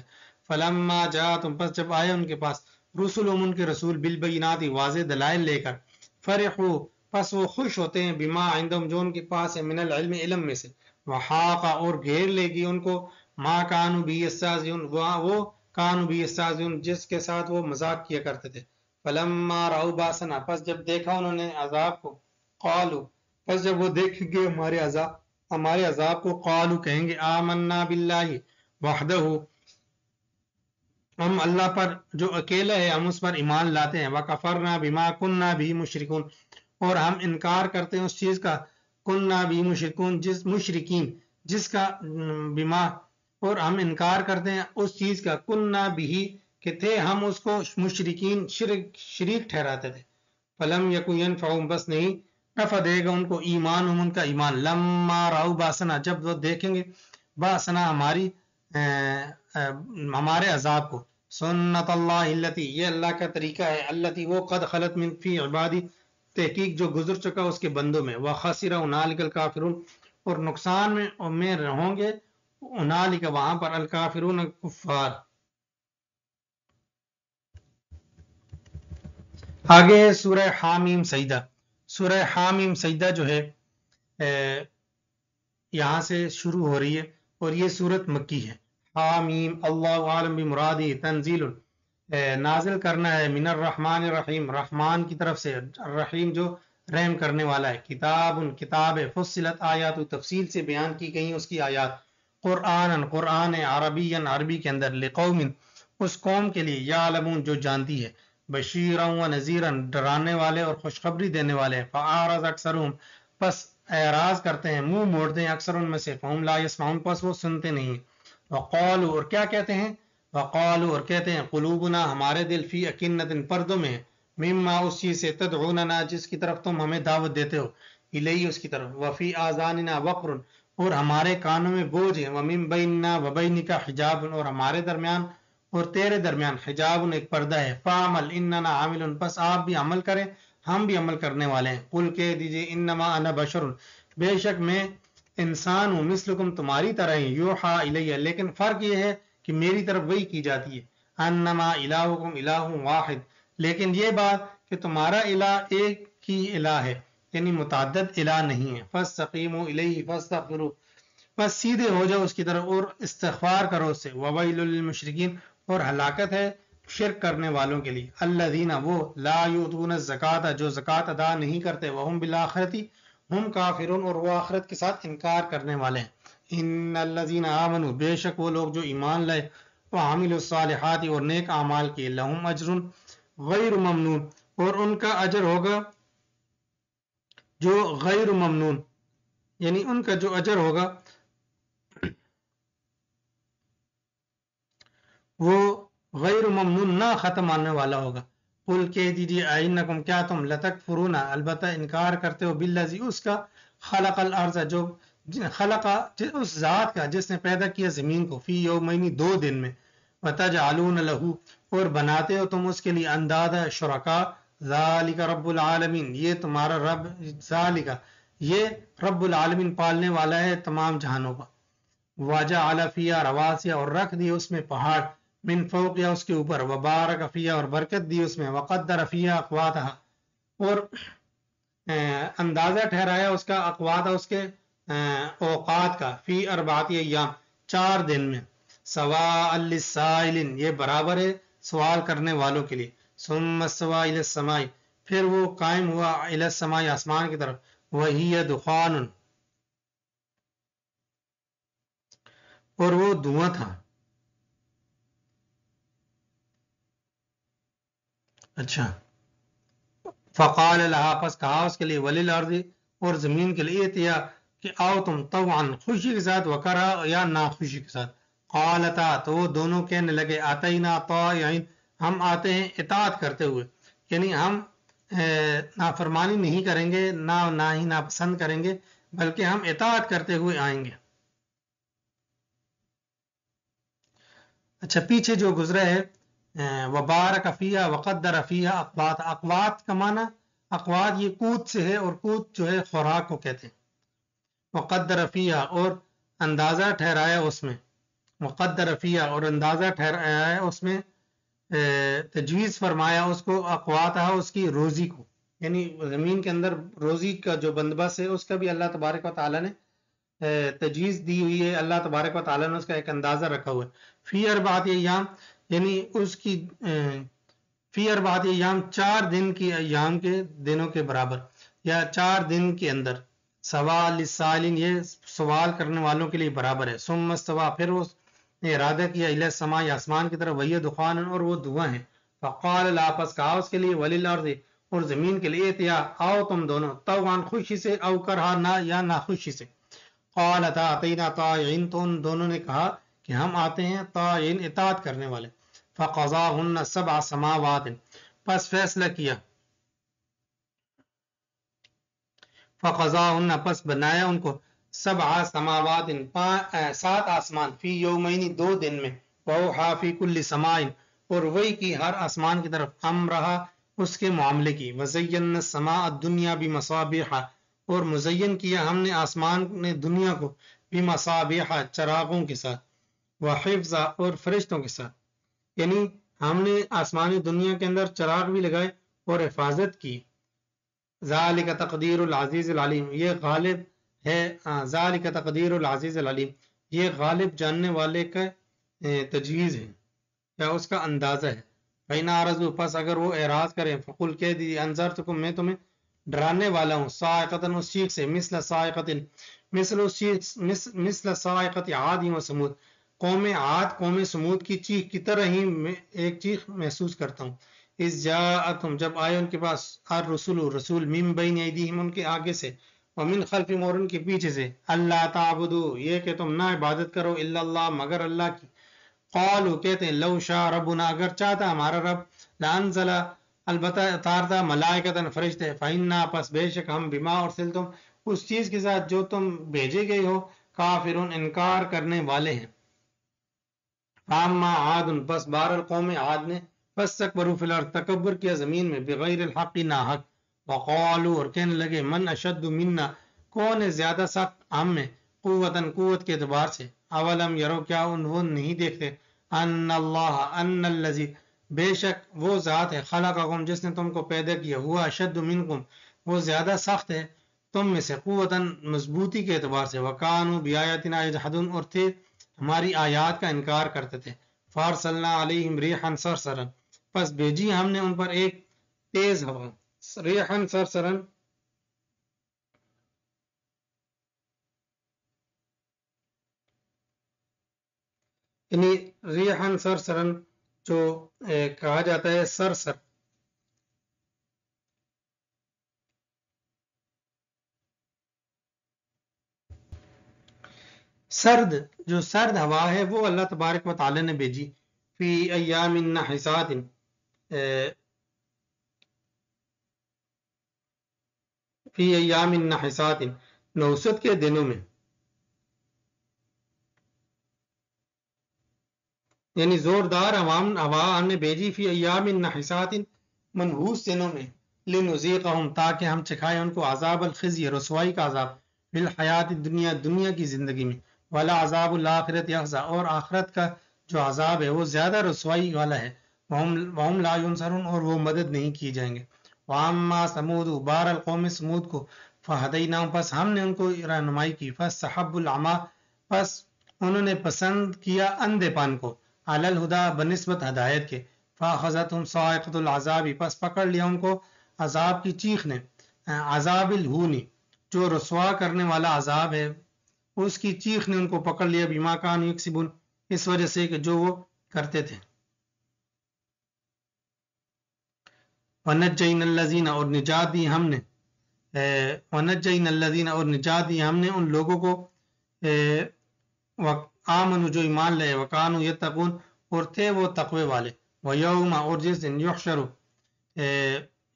فلما جاءتهم، پس جب آئے ان کے پاس، رسلہم، ان کے رسول، بالبینات، واضح دلائل لے کر، فرحوا، پس وہ خوش ہوتے ہیں، بما عندهم، جو ان کے پاس ہے، من العلم، علم میں سے، وحاق، اور گھیر لے گی ان کو، ما کانوا به یستہزئون، وہ کانوا به یستہزئون، جس کے ساتھ وہ مذاق کیا کرتے تھے، فلما رأوا باسنا، پس جب دیکھا انہوں نے عذاب کو، قالوا، پس جب وہ دیکھیں گے ہمارے عذاب کو، قالوا، کہیں گے، آمنا باللہ وحدہ، ہم اللہ پر جو اکیلا ہے ہم اس پر ایمان لاتے ہیں وَكَفَرْنَا بِمَا كُنَّا بِهِ مُشْرِكُونَ اور ہم انکار کرتے ہیں اس چیز کا كُنَّا بِهِ مُشْرِكُونَ جس مشرکین جس کا بما اور ہم انکار کرتے ہیں اس چیز کا كُنَّا بِهِ کہ تھے ہم اس کو مشرکین شریک ٹھہراتے تھے فلم یکن ينفعهم بس نہیں نفع دے گا ان کو ایمان ان کا ایمان لما راؤ باسنا جب وہ دیکھیں گے باسنا ہمارے عذاب کو سنت اللہ التی یہ اللہ کا طریقہ ہے التی وہ قد خلت من فی عبادی تحقیق جو گزر چکا اس کے بندوں میں وخسر هنالک الکافرون اور نقصان میں ہوں گے هنالک وہاں پر الکافرون کفار. آگے سورہ حامیم سجدہ. سورہ حامیم سجدہ جو ہے یہاں سے شروع ہو رہی ہے اور یہ سورت مکی ہے. حامیم اللہ عالم بمرادی تنزیل نازل کرنا ہے من الرحمن الرحیم رحمان کی طرف سے الرحیم جو رحم کرنے والا ہے. کتاب فصلت آیات تفصیل سے بیان کی گئی اس کی آیات قرآن عربی عربی کے اندر لقوم اس قوم کے لیے یعلمون جو جانتی ہے بشیرا و نذیرا ڈرانے والے اور خوشخبری دینے والے ہیں. فاعرض اکثرهم پس اعراض کرتے ہیں منہ موڑتے ہیں اکثر ان میں سے فهم لا يسمعون پس وہ سنتے نہیں. وقالوا اور کیا کہتے ہیں وقالوا اور کہتے ہیں قلوبنا ہمارے دل فی اکنت پردوں میں مما اس چیز سے تدعوننا جس کی طرف تم ہمیں دعوت دیتے ہو الیہ اس کی طرف وفی آذاننا وقر اور ہمارے کانوں میں بوجھ ہے ومن بیننا وبینک حجاب اور ہمارے درمیان اور تیرے درمیان حجاب ایک پردہ ہے. فعمل اننا عامل پس آپ بھی عمل کریں ہم بھی عمل کرنے والے ہیں. قل کہہ دیجئے انما انا بشر بے شک میں انسان ہوں مثلکم تمہاری طرح ہی یوحا الیہ لیکن فرق یہ ہے کہ میری طرف وہی کی جاتی ہے انما الہکم الہ واحد لیکن یہ بات کہ تمہارا الہ ایک ہی الہ ہے یعنی متعدد الہ نہیں ہے. فاستقیموا الیہ فاستغفروا بس سیدھے ہو جاؤ اس کی طرف اور استغفار کرو اس سے. وویل للمشرکین اور ہلاکت ہے شرک کرنے والوں کے لیے. الذین وہ لا یؤتون الزکاۃ جو زکوٰۃ ادا نہیں کرتے وہم بالآخرۃ ہم کافرون اور وہ آخرت کے ساتھ انکار کرنے والے ہیں. ان الذین آمنوا بے شک وہ لوگ جو ایمان لائے وعملوا الصالحات اور نیک اعمال کیے لہم اجر غیر ممنون اور ان کا اجر ہوگا جو غیر ممنون یعنی ان کا جو اجر ہوگا وہ غیر ممنون نہ ختم آنے والا ہوگا. قل کہہ دیجیے اینکم کیا تم لتکفرون البتہ انکار کرتے ہو بالذی اس کا خلق الارض جو خلق اس ذات کا جس نے پیدا کیا زمین کو فی یومین 2 دن میں وتجعلون له اور بناتے ہو تم اس کے لیے اندادا شرکا ذالک رب العالمین یہ تمہارا رب ذالک یہ رب العالمین پالنے والا ہے تمام جہانوں کا. وجعل فیہا رواسیا اور رکھ دی اس میں پہاڑ من فوقیا اس کے اوپر وبارک فیہا اور برکت دی اس میں وقدر فیہا اقواتها اور اندازہ ٹھہرایا اس کا اقواتها اس کے اوقات کا فی 4 ایام 4 دن میں سواء للسائلین یہ برابر ہے سوال کرنے والوں کے لیے. ثم استوى الى السماء پھر وہ قائم ہوا الى السماء آسمان کی طرف وہی دخان اور وہ دھواں تھا. اچھا فقال لها پس کہا اس کے لیے وللارض اور زمین کے لیے اتیا کہ آؤ تم طوعا خوشی کے ساتھ وکرا یا ناخوشی کے ساتھ. قالتا تو وہ دونوں کہنے لگے آتینا طائعین ہم آتے ہیں اطاعت کرتے ہوئے یعنی ہم نافرمانی نہیں کریں گے نہ ہی ناپسند کریں گے بلکہ ہم اطاعت کرتے ہوئے آئیں گے. اچھا پیچھے جو گزرا ہے وبارک فیہا وقدر فیہا اقوات اقوات کا معنی اقوات یہ قوت سے ہے اور قوت جو ہے خوراک کو کہتے ہیں. وقدر فیہا اور اندازہ ٹھہرایا اس میں وقدر فیہا اور اندازہ ٹھہرایا ہے اس میں تجویز فرمایا اس کو اقواتہ اس کی روزی کو یعنی زمین کے اندر روزی کا جو بندوبست ہے اس کا بھی اللہ تبارک و تعالیٰ نے تجویز دی ہوئی ہے. اللہ تبارک و تعالیٰ نے اس کا ایک اندازہ رکھا ہوا ہے. فی 4 ایام یعنی اس کی فی 4 ایام 4 دن کی ایام کے دنوں کے برابر یا 4 دن کے اندر سواء للسائلین یہ سوال کرنے والوں کے لیے برابر ہے. ثم استوى پھر وہ نے ارادہ کیا الی السماء آسمان کی طرف وہی دخان اور وہ دھواں ہیں فقال لا پس کہا اس کے لیے وللارض اور زمین کے لیے تیا آؤ تم دونوں طوعا خوشی سے او کرہا نہ یا ناخوشی سے قالتا اتینا طائعین تو ان دونوں نے کہا کہ ہم آتے ہیں طائعین اطاعت کرنے والے فقضاهن 7 سماوات پس فیصلہ کیا فقضاهن پس بنایا ان کو 7 سماوات 7 آسمان فی یومین 2 دن میں ووحا فی کل سماء اور وہی کی ہر آسمان کی طرف امرہا اس کے معاملے کی وزینا السماء الدنیا بمصابیح اور مزین کیا ہم نے آسمان نے دنیا کو بمصابیح چراغوں کے ساتھ وحفظا اور فرشتوں کے ساتھ یعنی ہم نے آسمانی دنیا کے اندر چراغ بھی لگائے اور حفاظت کی ذالک تقدیر العزیز العلیم یہ غالب ہے ذالک تقدیر العزیز العلیم یہ غالب جاننے والے کا تجویز ہے یا اس کا اندازہ ہے فَإِنْ أَعْرَضُوا پس اگر وہ اعراض کریں فقل کہہ دیجیے انذرتکم میں تمہیں ڈرانے والا ہوں صاعقۃ اس چیخ سے مثل صاعقۃ عاد و سمود قوم عاد قوم سمود کی چیخ کی طرح ہی میں ایک چیخ محسوس کرتا ہوں اذ جاءتهم جب آئے ان کے پاس رسول من بین ایدیہم ان کے آگے سے ومن خلفہم اور ان کے پیچھے سے اللہ تعبدوا یہ کہ تم نہ عبادت کرو الا اللہ مگر اللہ کی قالوا کہتے ہیں لو شاء ربنا اگر چاہتا ہمارا رب لانزل البتہ اتارتا ملائکۃ فرشتے فإنا پس بے شک ہم بما ارسلتم اس چیز کے ساتھ جو تم بھیجے گئے ہو کافرون انکار کرنے والے ہیں فاما عاد بس بار القوم عاد نے فاستكبروا فی الارض تکبر کیا زمین میں بغیر الحق ناحق وقالوا اور کہنے لگے من اشد منا کون ہے زیادہ سخت ہم میں قوت کے اعتبار سے اولم یرو کیا وہ نہیں دیکھتے ان اللہ ان الذی بے شک وہ ذات ہے خلقکم جس نے تم کو پیدا کیا ہوا اشد منکم وہ زیادہ سخت ہے تم میں سے قوتاً مضبوطی کے اعتبار سے وکانوا بآیاتنا یجحدون اور تھے ہماری آیات کا انکار کرتے تھے فارسلنا علیہم ریحا صرصرا پس بھیجی ہم نے ان پر ایک تیز ہوا ریحا صرصرا یعنی ریحا صرصرا جو کہا جاتا ہے سرسر سرد جو سرد ہوا ہے وہ اللہ تبارک و تعالی نے بھیجی فی ایام نحسات فی ایام نحسات نوست کے دنوں میں یعنی زوردار ہوا ہم نے بھیجی فی ایام نحسات منحوس دنوں میں لنذیقہم تاکہ ہم چکھائیں ان کو عذاب الخزی رسوائی کا عذاب فی الحیات دنیا کی زندگی میں والا عذاب الآخرت یخزا اور آخرت کا جو عذاب ہے وہ زیادہ رسوائی والا ہے وہم لا ینصرون اور وہ مدد نہیں کی جائیں گے واما سمود بار القوم سمود کو فہدیناہم پس ہم نے ان کو رہنمائی کی فاستحبوا العمی پس انہوں نے پسند کیا اندھے پن کو علی الہدی بنسبت ہدایت کے فاخذتهم صاعقۃ العذاب پس پکڑ لیا ان کو عذاب کی چیخ نے عذاب الہونی جو رسوا کرنے والا عذاب ہے اس کی چیخ نے ان کو پکڑ لیا بما کانوا یکسبون اس وجہ سے کہ جو وہ کرتے تھے ونجینا الذین اور نجات دی ہم نے ونجینا الذین اور نجات دی ہم نے ان لوگوں کو آمنوا جو ایمان لائے وکانوا یتقون اور تھے وہ تقوی والے ویوم اور جس دن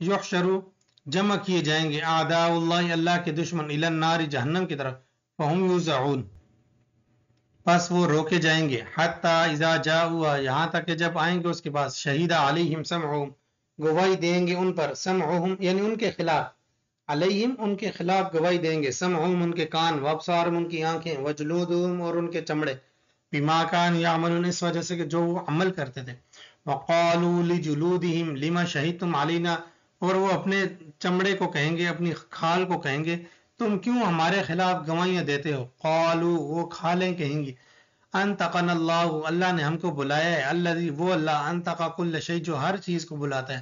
یحشر جمع کیے جائیں گے اعداء اللہ اللہ کے دشمن الی النار جہنم کی طرف فہم یوزعون پس وہ روکے جائیں گے حتی اذا جاؤوا یہاں تک کہ جب آئیں گے اس کے پاس شہید علیہم سمعہم گواہی دیں گے ان پر سمعہم یعنی ان کے خلاف علیہم ان کے خلاف گواہی دیں گے سمعہم ان کے کان وابصارہم ان کی آنکھیں وجلودہم اور ان کے چمڑے بما کانوا یعملون اس وجہ سے کہ جو وہ عمل کرتے تھے وقالوا لجلودہم لما شہدتم علینا اور وہ اپنے چمڑے کو کہیں گے اپنی کھال کو کہیں گے تم کیوں ہمارے خلاف گواہیاں دیتے ہو قالوا وہ کھالیں کہیں گی انطقنا اللہ اللہ نے ہم کو بلایا ہے الذی وہ اللہ انطق کل شیء جو ہر چیز کو بلاتا ہے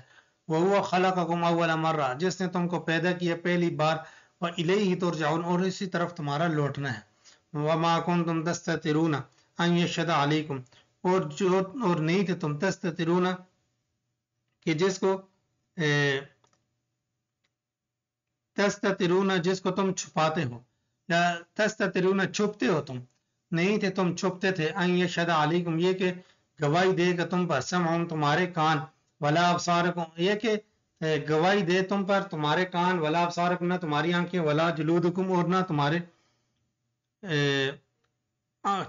وہو خلقکم اول مرہ جس نے تم کو پیدا کیا پہلی بار والیہ ترجعون اور اسی طرف تمہارا لوٹنا ہے وما کنتم تستترون ان یشهد علیکم اور نہیں تھے تم تستترون کہ جس کو تستترون جس کو تم چھپاتے ہو یا تستترون چھپتے ہو تم نہیں تھے تم چھپتے تھے ان یشهد علیکم یہ کہ گواہی دے گا تم پر سمعہم تمہارے کان ولا ابصارکم یہ کہ گواہی دے تم پر تمہارے کان ولا ابصارکم نہ تمہاری آنکھیں ولا جلودکم اور نہ تمہارے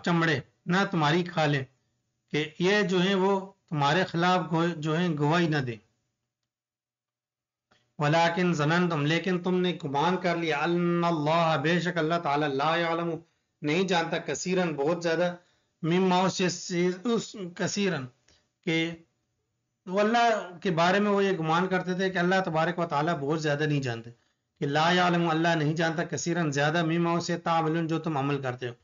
چمڑے نہ تمہاری کھالیں کہ یہ جو ہیں وہ تمہارے خلاف جو ہیں گواہی نہ دیں ولیکن ظننتم لیکن تم نے گمان کر لیا ان اللہ بے شک اللہ تعالی لا یعلم نہیں جانتا کثیرن بہت زیادہ مما اس کثیرن کہ وہ اللہ کے بارے میں وہ یہ گمان کرتے تھے کہ اللہ تبارک و تعالیٰ بہت زیادہ نہیں جانتے کہ لا یعلم اللہ نہیں جانتا کثیرن زیادہ مما سے تعملون جو تم عمل کرتے ہو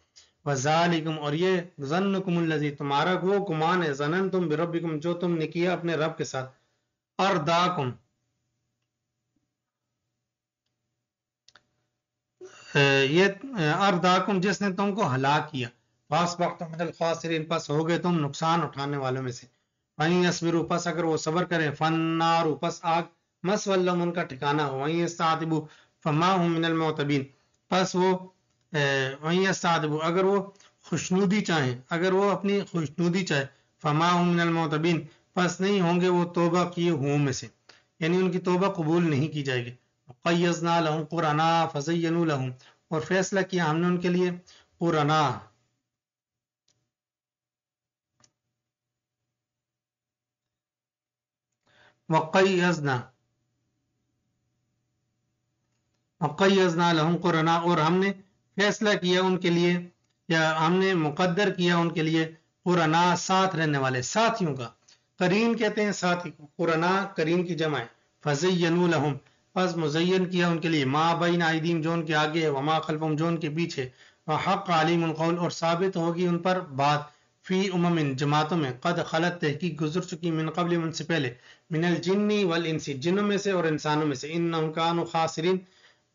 وذالکم اور یہ ظنکم الذی تمہارا وہ گمان ہے ظننتم بربکم جو تم نے کیا اپنے رب کے ساتھ ارداکم یہ ارداکم جس نے تم کو ہلاک کیا فاصبحتم من الخاسرین پس ہو گئے تم نقصان اٹھانے والوں میں سے وہیں یصبروا پس اگر وہ صبر کریں فالنار پس آگ مسوی لہم ان کا ٹھکانہ ہو وہیں یستعتبوا فما هم من المعتبین پس وہ وہیں یستعتبوا اگر وہ خوشنودی چاہیں اگر وہ اپنی خوشنودی چاہے فما هم من المعتبین پس نہیں ہوں گے وہ توبہ کیے ہوں میں سے یعنی ان کی توبہ قبول نہیں کی جائے گی قیضنا لهم قرناء فزینوا لهم اور فیصلہ کیا ہم نے ان کے لیے قرناء وقیضنا لهم قرناء اور ہم نے فیصلہ کیا ان کے لیے یا ہم نے مقدر کیا ان کے لیے قرناء ساتھ رہنے والے ساتھیوں کا قرین کہتے ہیں ساتھی کو قرناء قرین کی جمع ہے فزینوا لهم پس مزین کیا ان کے لیے ما بین ایدیم جو ان کے آگے ہے وما خلفهم جو ان کے پیچھے وحق علیم القول اور ثابت ہوگی ان پر بات فی جماعتوں میں قد خلت تحقیق گزر چکی من قبل ان سے پہلے من الجن والانس جنوں میں سے اور انسانوں میں سے انہم کانوا خاسرین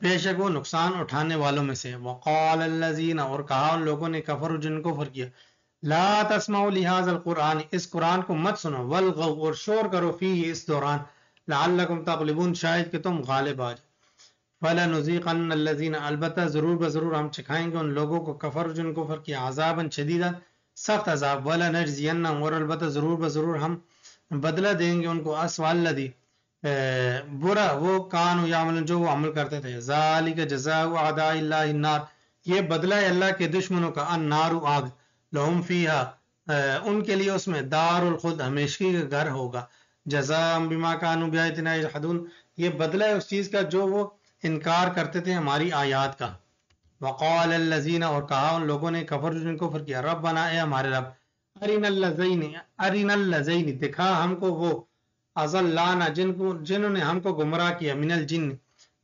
بے شک وہ نقصان اٹھانے والوں میں سے وقال الذین اور کہا ان لوگوں نے کفروا جن کو کفر کیا لا تسمعوا لهذا القرآن اس قرآن کو مت سنو والغوا اور شور کرو فیہ اس دوران لعلکم تغلبون شاید کہ تم غالب آ جاؤ فلنذیقن الذین البتہ ضرور بضرور ہم چکھائیں گے ان لوگوں کو کفر جن کفر کیا عذابا شدیدا سخت عذاب ولنجزینہم اور البتہ ضرور بضرور ہم بدلہ دیں گے ان کو اسوأ الذی برا وہ کانوا یعملون جو وہ عمل کرتے تھے ذالک جزاء اعداء اللہ النار یہ بدلہ ہے اللہ کے دشمنوں کا النار آگ لہم فیہا ان کے لیے اس میں دار الخلد ہمیشگی کا گھر ہوگا جزاء بما كانوا بآياتنا يجحدون یہ بدلہ ہے اس چیز کا جو وہ انکار کرتے تھے ہماری آیات کا وقال الذین اور کہا ان لوگوں نے کفر جن کو کفر کیا ربنا اے ہمارے رب ارنا الذین دکھا ہم کو وہ اضلانا جنہوں نے ہم کو گمراہ کیا من الجن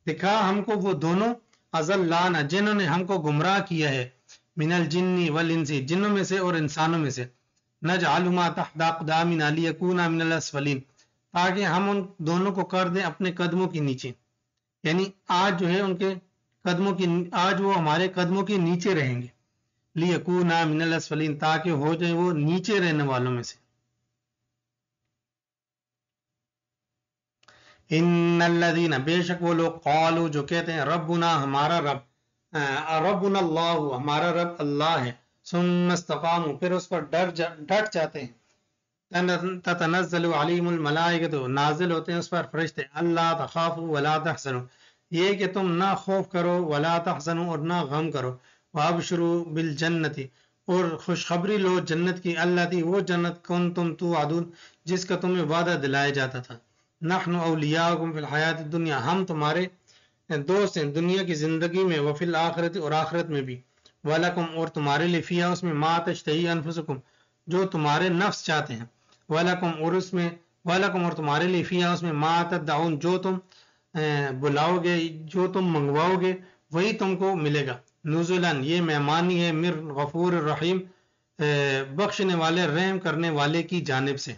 دکھا ہم کو وہ دونوں اضلانا جنہوں نے ہم کو گمراہ کیا ہے من الجن والانس جنوں میں سے اور انسانوں میں سے نجعلهما تحت اقدامنا لیکونا من الاسفلین تاکہ ہم ان دونوں کو کر دیں اپنے قدموں کے نیچے یعنی آج جو ہے ان کے قدموں کی آج وہ ہمارے قدموں کے نیچے رہیں گے لیکونا من الاسفلین تاکہ ہو جائے وہ نیچے رہنے والوں میں سے ان الذین بے شک وہ لوگ قالوا جو کہتے ہیں ربنا ہمارا رب ربنا اللہ ہمارا رب اللہ ہے ثم استقاموا پھر اس پر ڈٹ جاتے ہیں تتنزل علیہم الملائکۃ نازل ہوتے ہیں اس پر فرشتے اللہ تخافوا ولا تحزنوا یہ کہ تم نہ خوف کرو ولا تحزنوا اور نہ غم کرو وابشروا بالجنت اور خوشخبری لو جنت کی اللہ تھی وہ جنت کنتم توعدون جس کا تمہیں وعدہ دلایا جاتا تھا نحن اولیاؤکم فی الحیات الدنیا ہم تمہارے دوست ہیں دنیا کی زندگی میں وفی الآخرت اور آخرت میں بھی وَلَكُمْ اور تمہارے لیے فیہا اس میں ما تشتہی انفسکم جو تمہارے نفس چاہتے ہیں وَلَكُمْ اور اس میں وَلَكُمْ اور تمہارے لیے فیہا اس میں ما تدعون جو تم بلاؤ گے جو تم منگواؤ گے وہی تم کو ملے گا نزلاً یہ مہمانی ہے من غفور الرحیم بخشنے والے رحم کرنے والے کی جانب سے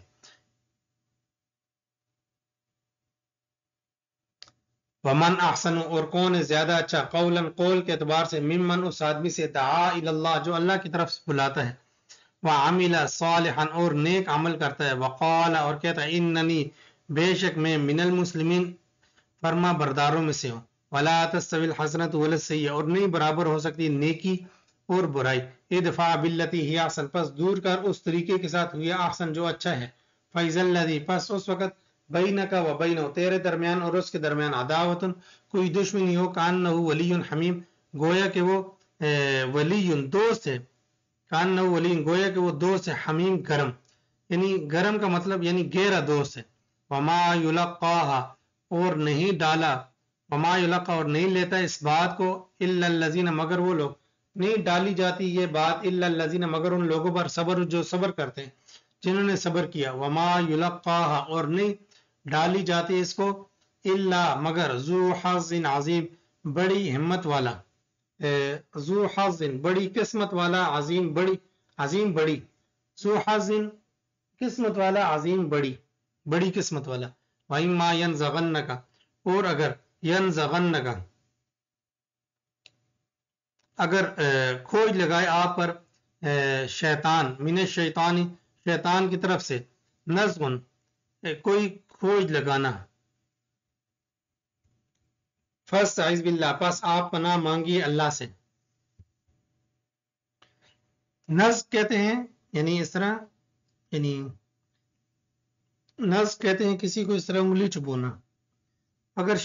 ومن احسن اور کون ہے زیادہ اچھا قولاً قول کے اعتبار سے ممن اس آدمی سے دعا الی اللہ جو اللہ کی طرف سے بلاتا ہے وعمل صالحا اور نیک عمل کرتا ہے، وقال اور کہتا ہے اننی بے شک میں من المسلمین فرما برداروں میں سے ہوں، ولا تستوی الحسنۃ ولا السیئۃ اور نہیں برابر ہو سکتی نیکی اور برائی، ادفع باللتی ہی احسن پس دور کر اس طریقے کے ساتھ ہوئی احسن جو اچھا ہے، فاذا الذی پس اس وقت بینک و بینہ تیرے درمیان اور اس کے درمیان عداوت کوئی دشمنی ہو، کانہ ولی حمیم گویا کہ وہ ولی دوست ہے، کانہ ولی گویا کہ وہ دوست ہے، حمیم گرم، یعنی گرم کا مطلب یعنی گہرا دوست ہے، وما یلقاها اور نہیں ڈالا، وما یلقا اور نہیں لیتا اس بات کو الا الذین مگر وہ لوگ، نہیں ڈالی جاتی یہ بات الا الذین مگر ان لوگوں پر صبر جو صبر کرتے ہیں، جنہوں نے صبر کیا، وما یلقاها اور نہیں ڈالی جاتی اس کو الا مگر ذو حظ عظیم بڑی ہمت والا، ذو حظ بڑی قسمت والا، عظیم بڑی، ذو حظ قسمت والا، عظیم بڑی قسمت والا، وَإِمَّا يَنزَغَنَّكَ اور اگر يَنزَغَنَّكَ اگر کھوج لگائے آپ پر شیطان من الشیطان شیطان کی طرف سے، نزغن کوئی کھوج لگانا، فاستعذ باللہ پس آپ پناہ مانگیے اللہ سے، نزغ کہتے ہیں یعنی اس طرح، یعنی نزغ کہتے ہیں کسی کو اس طرح انگلی چبونا، اگر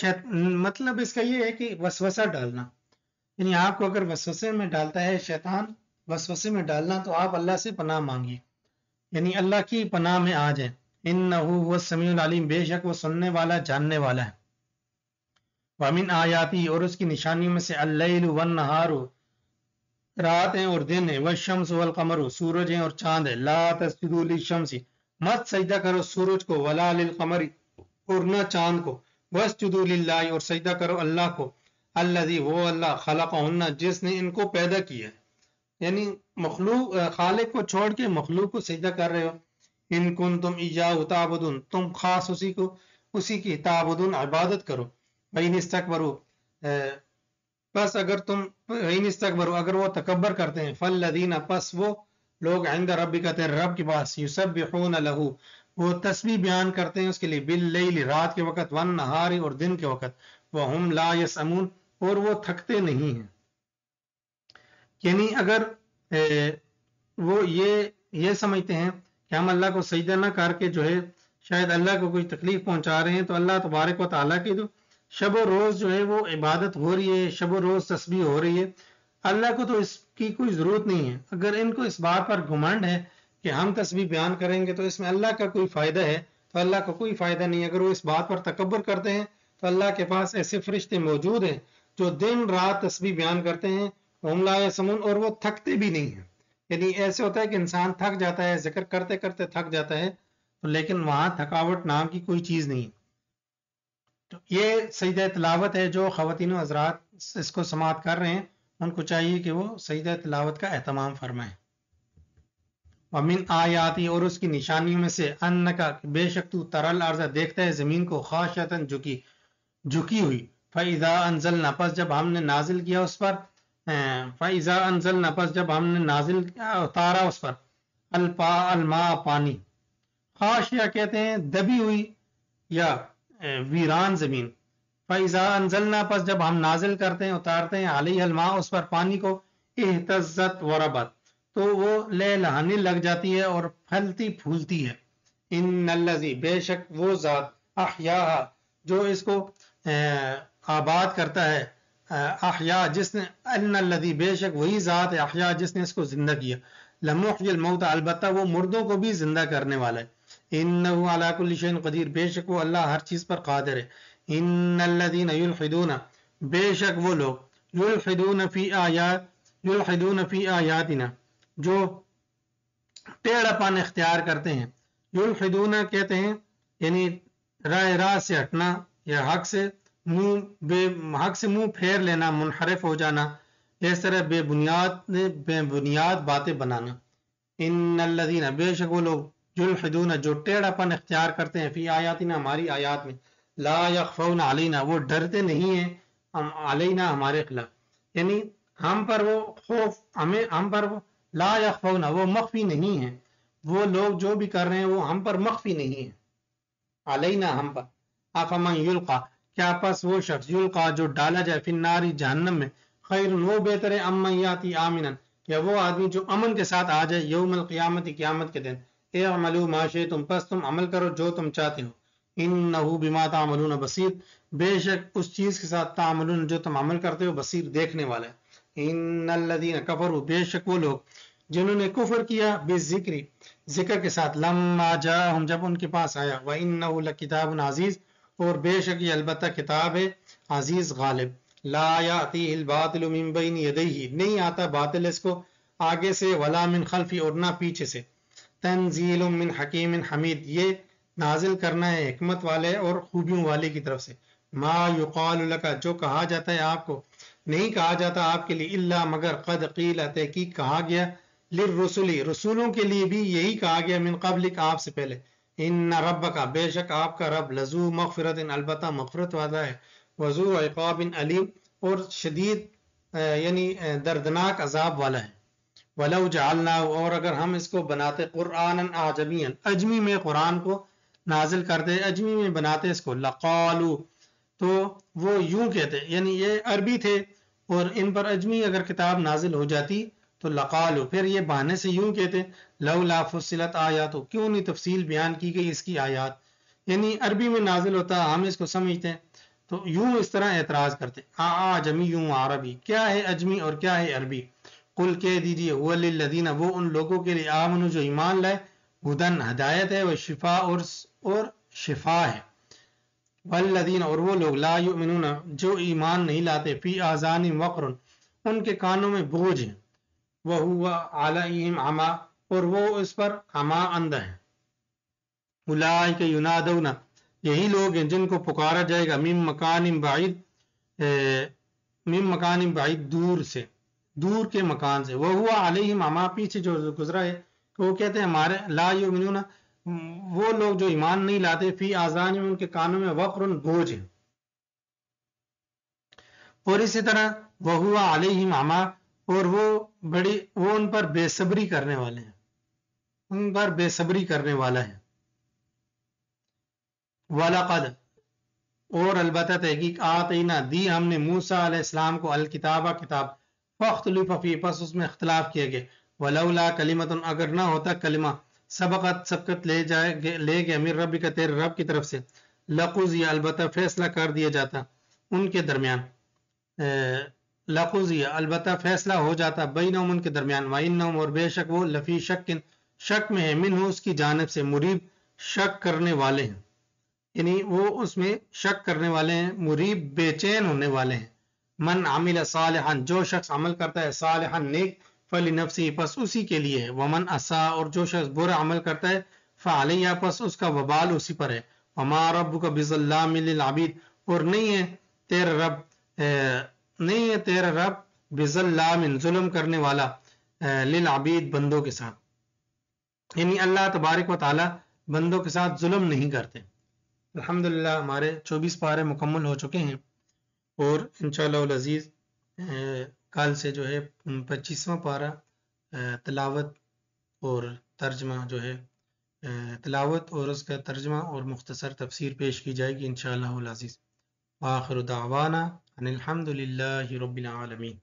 مطلب اس کا یہ ہے کہ وسوسہ ڈالنا، یعنی آپ کو اگر وسوسے میں ڈالتا ہے شیطان، وسوسے میں ڈالنا تو آپ اللہ سے پناہ مانگیے، یعنی اللہ کی پناہ میں آ جائیں، انہ هو السمیع العلیم بے شک وہ سننے والا جاننے والا ہے، ومن آیاتی اور اس کی نشانیوں میں سے اللیل والنہار رات ہیں اور دن ہیں، والشمس والقمر سورج ہیں اور چاند ہے، لا تسجدوا للشمس مت سجدہ کرو سورج کو، ولا للقمر اور نہ چاند کو، واسجدوا للہ اور سجدہ کرو اللہ کو، الذی وہ اللہ خلقہن جس نے ان کو پیدا کیا ہے، یعنی مخلوق خالق کو چھوڑ کے مخلوق کو سجدہ کر رہے ہو، ان کنتم ایاہ تعبدون تم خاص اسی کی تعبدون عبادت کرو، وَإِنِ اسْتَكْبَرُوا پس اگر تم وَإِنِ اسْتَكْبَرُوا اگر وہ تکبر کرتے ہیں، فَالَّذِينَ پس وہ لوگ عند ربک تیرے رب کے پاس، یسبحون لہ وہ تسبیح بیان کرتے ہیں اس کے لیے، باللیل رات کے وقت، والنہار اور دن کے وقت، وہم لا یسأمون اور وہ تھکتے نہیں ہیں، یعنی اگر وہ یہ سمجھتے ہیں کہ ہم اللہ کو سجدہ نہ کر کے جو ہے شاید اللہ کو کوئی تکلیف پہنچا رہے ہیں، تو اللہ تبارک و تعالیٰ کی جو شب و روز جو ہے وہ عبادت ہو رہی ہے، شب و روز تسبیح ہو رہی ہے، اللہ کو تو اس کی کوئی ضرورت نہیں ہے، اگر ان کو اس بات پر گھمنڈ ہے کہ ہم تسبیح بیان کریں گے تو اس میں اللہ کا کوئی فائدہ ہے، تو اللہ کو کوئی فائدہ نہیں، اگر وہ اس بات پر تکبر کرتے ہیں تو اللہ کے پاس ایسے فرشتے موجود ہیں جو دن رات تسبیح بیان کرتے ہیں، ہم لا یسمون اور وہ تھکتے بھی نہیں ہیں، یعنی ایسے ہوتا ہے کہ انسان تھک جاتا ہے، ذکر کرتے کرتے تھک جاتا ہے، لیکن وہاں تھکاوٹ نام کی کوئی چیز نہیں، تو یہ سجدہ تلاوت ہے، جو خواتین و حضرات اس کو سماعت کر رہے ہیں ان کو چاہیے کہ وہ سجدہ تلاوت کا اہتمام فرمائیں، ومن آیاتی اور اس کی نشانیوں میں سے انکا بے شک تو ترل ارض دیکھتا ہے زمین کو، خاشعتن جھکی ہوئی، فاذا انزلنا پس جب ہم نے نازل کیا اس پر، فاذا انزلنا پس جب ہم نے نازل اتارا اس پر، الماء پانی، خاشعہ کہتے ہیں دبی ہوئی یا ویران زمین، فاذا انزلنا پس جب ہم نازل کرتے ہیں اتارتے ہیں، علیہ الماء اس پر پانی کو، اہتزت وربت تو وہ لہلہانے لگ جاتی ہے اور پھلتی پھولتی ہے، ان الذی بے شک وہ ذات، احیاہا جو اس کو آباد کرتا ہے، احیا جس نے، ان الذی بے شک وہی ذات ہے، احیا جس نے اس کو زندہ کیا، لمحی الموت البتہ وہ مردوں کو بھی زندہ کرنے والا ہے، انہ علی کل شیء قدیر بے شک وہ اللہ ہر چیز پر قادر ہے، ان الذین یلحدون بے شک وہ لوگ، یلحدون فی آیاتنا جو ٹیڑھا پن اختیار کرتے ہیں، یلحدون کہتے ہیں یعنی راہ سے ہٹنا یا حق سے منہ پھیر لینا، منحرف ہو جانا، اس طرح بے بنیاد باتیں بنانا، ان الذین بے شک وہ لوگ، یلحدون جو ٹیڑھا پن اختیار کرتے ہیں، فی آیاتنا ہماری آیات میں، لا یخفون علینا وہ ڈرتے نہیں ہیں علینا ہمارے خلاف، یعنی ہم پر وہ خوف، ہم پر وہ لا یخفون وہ مخفی نہیں ہیں، وہ لوگ جو بھی کر رہے ہیں وہ ہم پر مخفی نہیں ہیں، علینا ہم پر، افمن یلقا کیا پس وہ شخص یلقا جو ڈالا جائے فی النار جہنم میں، خیر وہ بہتر ہے امن یاتی آمنا یا وہ آدمی جو امن کے ساتھ آ جائے یوم القیامت قیامت کے دن، اعملوا ما شئتم پس تم عمل کرو جو تم چاہتے ہو، انہ بما تعملون بصیر بے شک اس چیز کے ساتھ تعملون جو تم عمل کرتے ہو بصیر دیکھنے والا ہے، ان الذین کفروا بے شک وہ لوگ جنہوں نے کفر کیا بالذکر ذکر کے ساتھ، لما جاءہم جب ان کے پاس آیا، وَإِنَّهُ لَكِتَابٌ عزیز اور بے شک یہ البتہ کتاب ہے عزیز غالب، لا یأتیہ الباطل من بین یدیہ نہیں آتا باطل اس کو آگے سے، ولا من خلفی اور نہ پیچھے سے، تنزیل من حکیم حمید یہ نازل کرنا ہے حکمت والے اور خوبیوں والے کی طرف سے، ما یقال لک جو کہا جاتا ہے آپ کو نہیں کہا جاتا آپ کے لیے، الا مگر قد قیل تحقیق کہا گیا، للرسل رسولوں کے لیے بھی یہی کہا گیا، من قبلک آپ سے پہلے، ان ربک بے شک آپ کا رب لذو مغفرت البتہ مغفرت والا ہے، وذو عقاب علیم اور شدید یعنی دردناک عذاب والا ہے، ولو جعلنا اور اگر ہم اس کو بناتے قرآن اعجمیا اجمی میں قرآن کو نازل کرتے اجمی میں بناتے اس کو، لقالو تو وہ یوں کہتے یعنی یہ عربی تھے اور ان پر اجمی اگر کتاب نازل ہو جاتی تو لقالو پھر یہ بہانے سے یوں کہتے لولا فصلت آیاتو کیوں نہیں تفصیل بیان کی گئی اس کی آیات، یعنی عربی میں نازل ہوتا ہم اس کو سمجھتے ہیں تو یوں اس طرح اعتراض کرتے اعجمی یوں عربی کیا ہے اجمی اور کیا ہے عربی، قل کہہ دیجیے هو للذین وہ ان لوگوں کے لیے آمنو جو ایمان لائے، ہدن ہدایت ہے، و شفا اور شفا ہے، والذین اور وہ لوگ لا یؤمنون جو ایمان نہیں لاتے، فی آذان وقر ان کے کانوں میں بوجھ ہے، وہو علیہم عمی اور وہ اس پر عمی اندھا ہے، اولئک ینادون یہی لوگ ہیں جن کو پکارا جائے گا من مکان بعید من مکان بعید دور سے دور کے مکان سے، وہ ہوا علیہم عمی پیچھے جو گزرا ہے وہ کہتے ہیں ہمارے لا یؤمنون وہ لوگ جو ایمان نہیں لاتے، فی آذان ان کے کانوں میں وقر بوجھ ہے، اور اسی طرح وہ ہوا علیہم عمی اور وہ ان پر بے صبری کرنے والے ہیں، ان پر بے صبری کرنے والا ہے، وَلَقَدْ اور البتہ تحقیق آتینا دی ہم نے موسیٰ علیہ السلام کو الکتابہ کتاب، فاختلف فی پس اس میں اختلاف کیا گیا، ولولا کلمۃ اگر نہ ہوتا کلمہ سبقت لے گیا من ربک تیرے رب کی طرف سے، لقضی البتہ فیصلہ کر دیا جاتا ان کے درمیان، لقضی البتہ فیصلہ ہو جاتا بینہم ان کے درمیان، وانہم اور بے شک وہ لفی شک میں ہے، منہ اس کی جانب سے، مریب شک کرنے والے ہیں، یعنی وہ اس میں شک کرنے والے ہیں، مریب بے چین ہونے والے ہیں، من عمل صالحا جو شخص عمل کرتا ہے صالحا نیک، فلنفسی پس اسی کے لیے ہے، ومن اساء اور جو شخص برا عمل کرتا ہے فعلیہ پس اس کا وبال اسی پر ہے، وما ربک بظلام للعبید اور نہیں ہے تیرا رب بظلام ظلم کرنے والا للعبید بندوں کے ساتھ، یعنی اللہ تبارک و تعالی بندوں کے ساتھ ظلم نہیں کرتے۔ الحمدللہ ہمارے 24 پارے مکمل ہو چکے ہیں اور انشاءاللہ العزیز کل سے جو ہے 25واں پارہ تلاوت اور ترجمہ جو ہے تلاوت اور اس کا ترجمہ اور مختصر تفسیر پیش کی جائے گی انشاءاللہ العزیز، وآخر دعوانا ان الحمدللہ رب العالمین۔